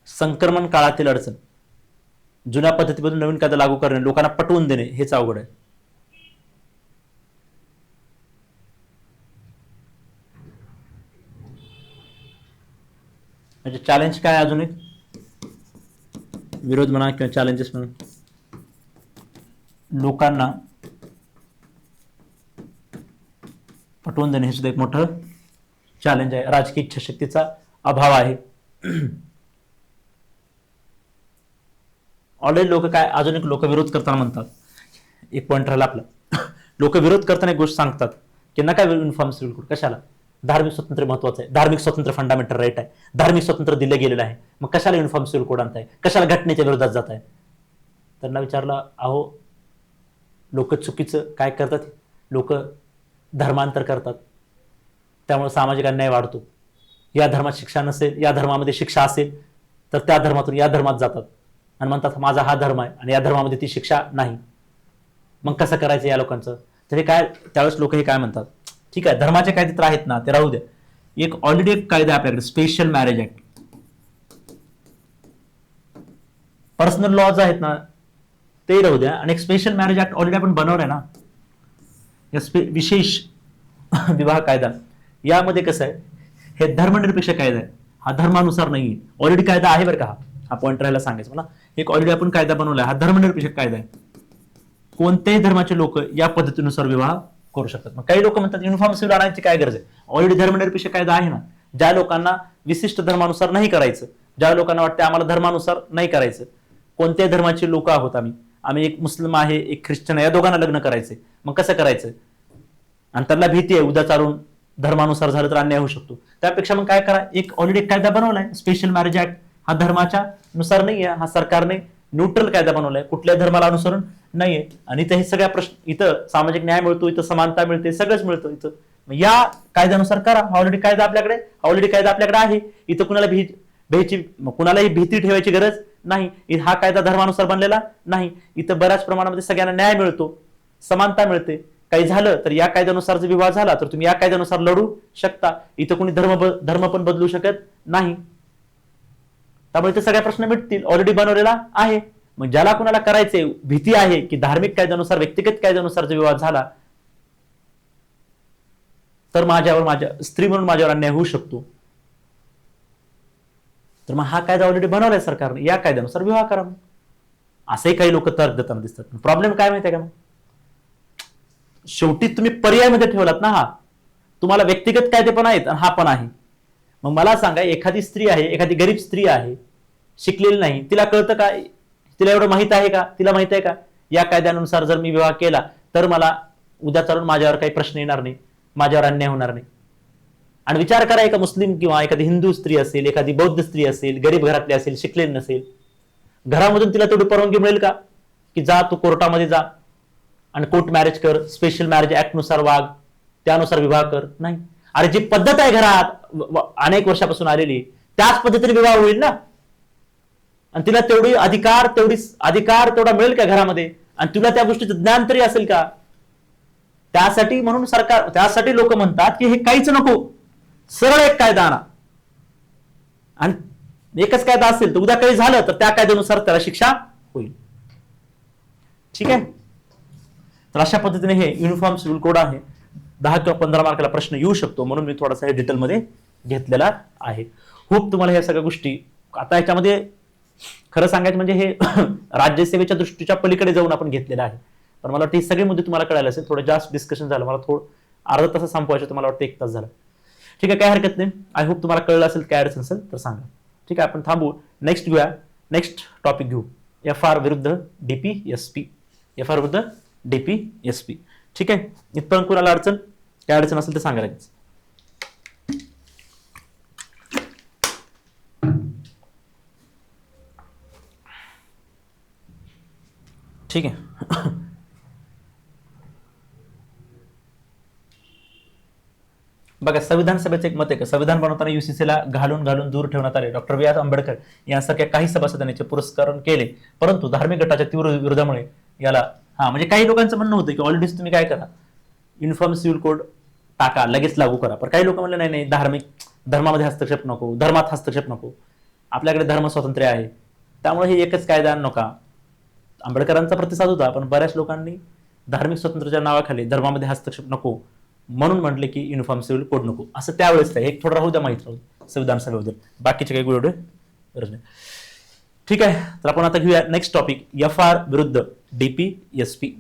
संक्रमण काळातील अडचण, जुन्या पद्धतीमधून नवीन कायदा लागू करणे, लोकांना पटवून देणे, हेच अवघड आहे. म्हणजे चॅलेंज काय अजून एक विरोध म्हणा किंवा चॅलेंजेस म्हणा, लोकांना पटवून देणे हे सुद्धा एक मोठं चॅलेंज आहे. राजकीय इच्छाशक्तीचा अभाव आहे. ऑलरेडी लोक काय, अजून एक लोक विरोध करताना म्हणतात, एक पॉईंट राहिला आपला, लोक विरोध करताना एक गोष्ट सांगतात की नका युनिफॉर्म सिव्हिल कोड, कशाला, धार्मिक स्वातंत्र्य महत्वाचं आहे, धार्मिक स्वातंत्र्य फंडामेंटल राईट आहे, धार्मिक स्वातंत्र्य दिलं गेलेलं आहे, मग कशाला युनिफॉर्म सिव्हिल कोड आणताय, कशाला घटनेच्या विरोधात जात आहे. त्यांना विचारलं, अहो लोक चुकीचं काय करतात, लोक धर्मांतर करतात, त्यामुळे सामाजिक अन्याय वाढतो. या धर्मात शिक्षा नसेल, या धर्मामध्ये शिक्षा असेल तर त्या धर्मातून या धर्मात जातात आणि म्हणतात माझा हा धर्म आहे आणि या धर्मामध्ये ती शिक्षा नाही, मग कसं करायचं या लोकांचं. तर हे काय, त्यावेळेस लोक हे काय म्हणतात, ठीक आहे धर्माचे कायदे तर आहेत ना, ते राहू द्या, एक ऑलरेडी एक कायदा आपल्याकडे special marriage act, personal laws आहेत ना ते राहू द्या, आणि एक स्पेशल मॅरेज ऍक्ट ऑलरेडी आपण बनवलंय ना, विशेष विवाह कायदा. यामध्ये कसं आहे, हे धर्मनिरपेक्ष कायदा आहे, हा धर्मानुसार नाही, ऑलरेडी कायदा आहे बरं का, हा पॉईंट राहायला सांगायचं मला, एक ऑलरेडी आपण कायदा बनवलाय, हा धर्मनिरपेक्ष कायदा आहे, कोणत्याही धर्माचे लोक या पद्धतीनुसार विवाह करू शकतात. मग काही लोक म्हणतात युनिफॉर्म सिव्हिल आणायची काय गरज आहे, ऑलरेडी धर्मनिरपेक्ष कायदा आहे ना. ज्या लोकांना विशिष्ट धर्मानुसार नाही करायचं, ज्या लोकांना वाटतं आम्हाला धर्मानुसार नाही करायचं, कोणत्याही धर्माचे लोक आहोत आम्ही एक मुस्लिम आहे एक ख्रिश्चन आहे, या दोघांना लग्न करायचंय, मग कसं करायचं, आणि त्यांना भीती आहे उद्या चालून धर्मानुसार झालं तर अन्याय होऊ शकतो, त्यापेक्षा मग काय करा, एक ऑलरेडी कायदा बनवलाय स्पेशल मॅरेज ऍक्ट, हा धर्माच्या नुसार नाही आहे, हा सरकारने न्यूट्रल कायदा बनवलाय, कुठल्या धर्माला अनुसरून नाहीये, आणि इथं हे सगळ्या प्रश्न, इथं सामाजिक न्याय मिळतो, इथं समानता मिळते, सगळंच मिळतं इथं, या कायद्यानुसार करा, ऑलरेडी कायदा आपल्याकडे आहे, इथं कुणालाही भीती ठेवायची गरज नाही, हा कायदा धर्मानुसार बनलेला नाही, इथं बऱ्याच प्रमाणामध्ये सगळ्यांना न्याय मिळतो, समानता मिळते, काही झालं तर या कायद्यानुसार जर विवाह झाला तर तुम्ही या कायद्यानुसार लढू शकता, इथं कोणी धर्म पण बदलू शकत नाही, त्यामुळे इथे सगळे प्रश्न मिटतील, ऑलरेडी बनवलेला आहे. मग ज्याला कुणाला करायचे भीती आहे की धार्मिक कायद्यानुसार व्यक्तिगत कायद्यानुसार जर विवाद झाला तर माझ्या स्त्री म्हणून माझ्यावर अन्याय होऊ शकतो, तर मग हा कायदा ऑलरेडी बनवलाय सरकारने, या कायद्यानुसार विवाह करा, असेही काही लोक तर्क देताना दिसतात. प्रॉब्लेम काय माहितीये का, मग शेवटी तुम्ही पर्यायमध्ये ठेवलात ना, हा तुम्हाला व्यक्तिगत कायदे पण आहेत आणि हा पण आहे. मग मला सांगा, एखादी स्त्री आहे, एखादी गरीब स्त्री आहे, शिकलेली नाही, तिला कळतं का, तिला एवढं माहित आहे का, तिला माहित आहे का या कायद्यानुसार जर मी विवाह केला तर मला उद्या चालून माझ्यावर काही प्रश्न येणार नाही, माझ्यावर अन्याय होणार नाही. आणि विचार करा, एका मुस्लिम किंवा एखादी हिंदू स्त्री असेल, एखादी बौद्ध स्त्री असेल, गरीब घरातली असेल, शिकलेली नसेल, घरामधून तिला तेवढी परवानगी मिळेल का की जा तू कोर्टामध्ये जा आणि कोर्ट मॅरेज कर, स्पेशल मॅरेज ऍक्ट नुसार वाग, त्यानुसार विवाह कर? नाही. अरे जी पद्धत आहे घरात अनेक वर्षापासून आलेली, त्याच पद्धतीने विवाह होईल ना, आणि तिला अधिकार तेवढा मिळेल का घरामध्ये, आणि तुला त्या गोष्टीचं ज्ञान तरी असेल का? त्यासाठी लोक म्हणतात की हे काहीच नको, सरळ एक कायदा आणा, आणि एकच कायदा असेल तर उद्या काही झालं तर त्या कायद्यानुसार त्याला शिक्षा होईल. ठीक आहे, तर अशा पद्धतीने हे युनिफॉर्म सिव्हिल कोड आहे. 10 किंवा 15 मार्काला प्रश्न येऊ शकतो, म्हणून मी थोडासा हे डिटेलमध्ये घेतलेला आहे. होप तुम्हाला ह्या सगळ्या गोष्टी, आता ह्याच्यामध्ये खरं सांगायचं म्हणजे हे राज्यसेवेच्या दृष्टीच्या पलीकडे जाऊन आपण घेतलेलं आहे, पण मला वाटतं ही सगळी मुद्दे तुम्हाला कळायला असेल. थोडं जास्त डिस्कशन झालं, मला थोडं अर्धा तास संपवायचं, तुम्हाला वाटतं 1 तास झाला. ठीक आहे, काय हरकत नाही. आय होप तुम्हाला कळलं असेल, काय अडचण असेल तर सांगा. ठीक आहे, आपण थांबू, नेक्स्ट घेऊया, नेक्स्ट टॉपिक घेऊ, FR विरुद्ध DPSP, FR विरुद्ध DPSP. ठीक आहे, इथपर्यंत कुणाला अडचण, काय अडचण असेल तर सांगा लगेच. ठीक आहे. बघा, संविधान सभेचं एक मत आहे का, संविधान बनवताना UCCला घालून दूर ठेवण्यात आले. Doctor B.R. आंबेडकर यांसारख्या काही सभासदांनी पुरस्करण केले, परंतु धार्मिक गटाच्या तीव्र विरोधामुळे याला म्हणजे काही लोकांचं म्हणणं होतं की ऑलरेडी तुम्ही काय करा, युनिफॉर्म सिव्हिल कोड टाका, लगेच लागू करा. पण काही लोक म्हणले नाही नाही, धर्मामध्ये हस्तक्षेप नको, धर्मात हस्तक्षेप नको, आपल्याकडे धर्म स्वातंत्र्य आहे, त्यामुळे हे एकच कायदा नका. आंबेडकरांचा प्रतिसाद होता, पण बऱ्याच लोकांनी धार्मिक स्वातंत्र्याच्या नावाखाली धर्मामध्ये हस्तक्षेप नको म्हणून म्हटले की युनिफॉर्म सिव्हिल कोड नको. असं त्यावेळेस एक थोडं राहू द्या माहित राहू संविधान सभेबद्दल, बाकीचे काही गोष्टी गरज नाही. ठीक आहे, तर आपण आता घेऊया नेक्स्ट टॉपिक, FR विरुद्ध DPSP.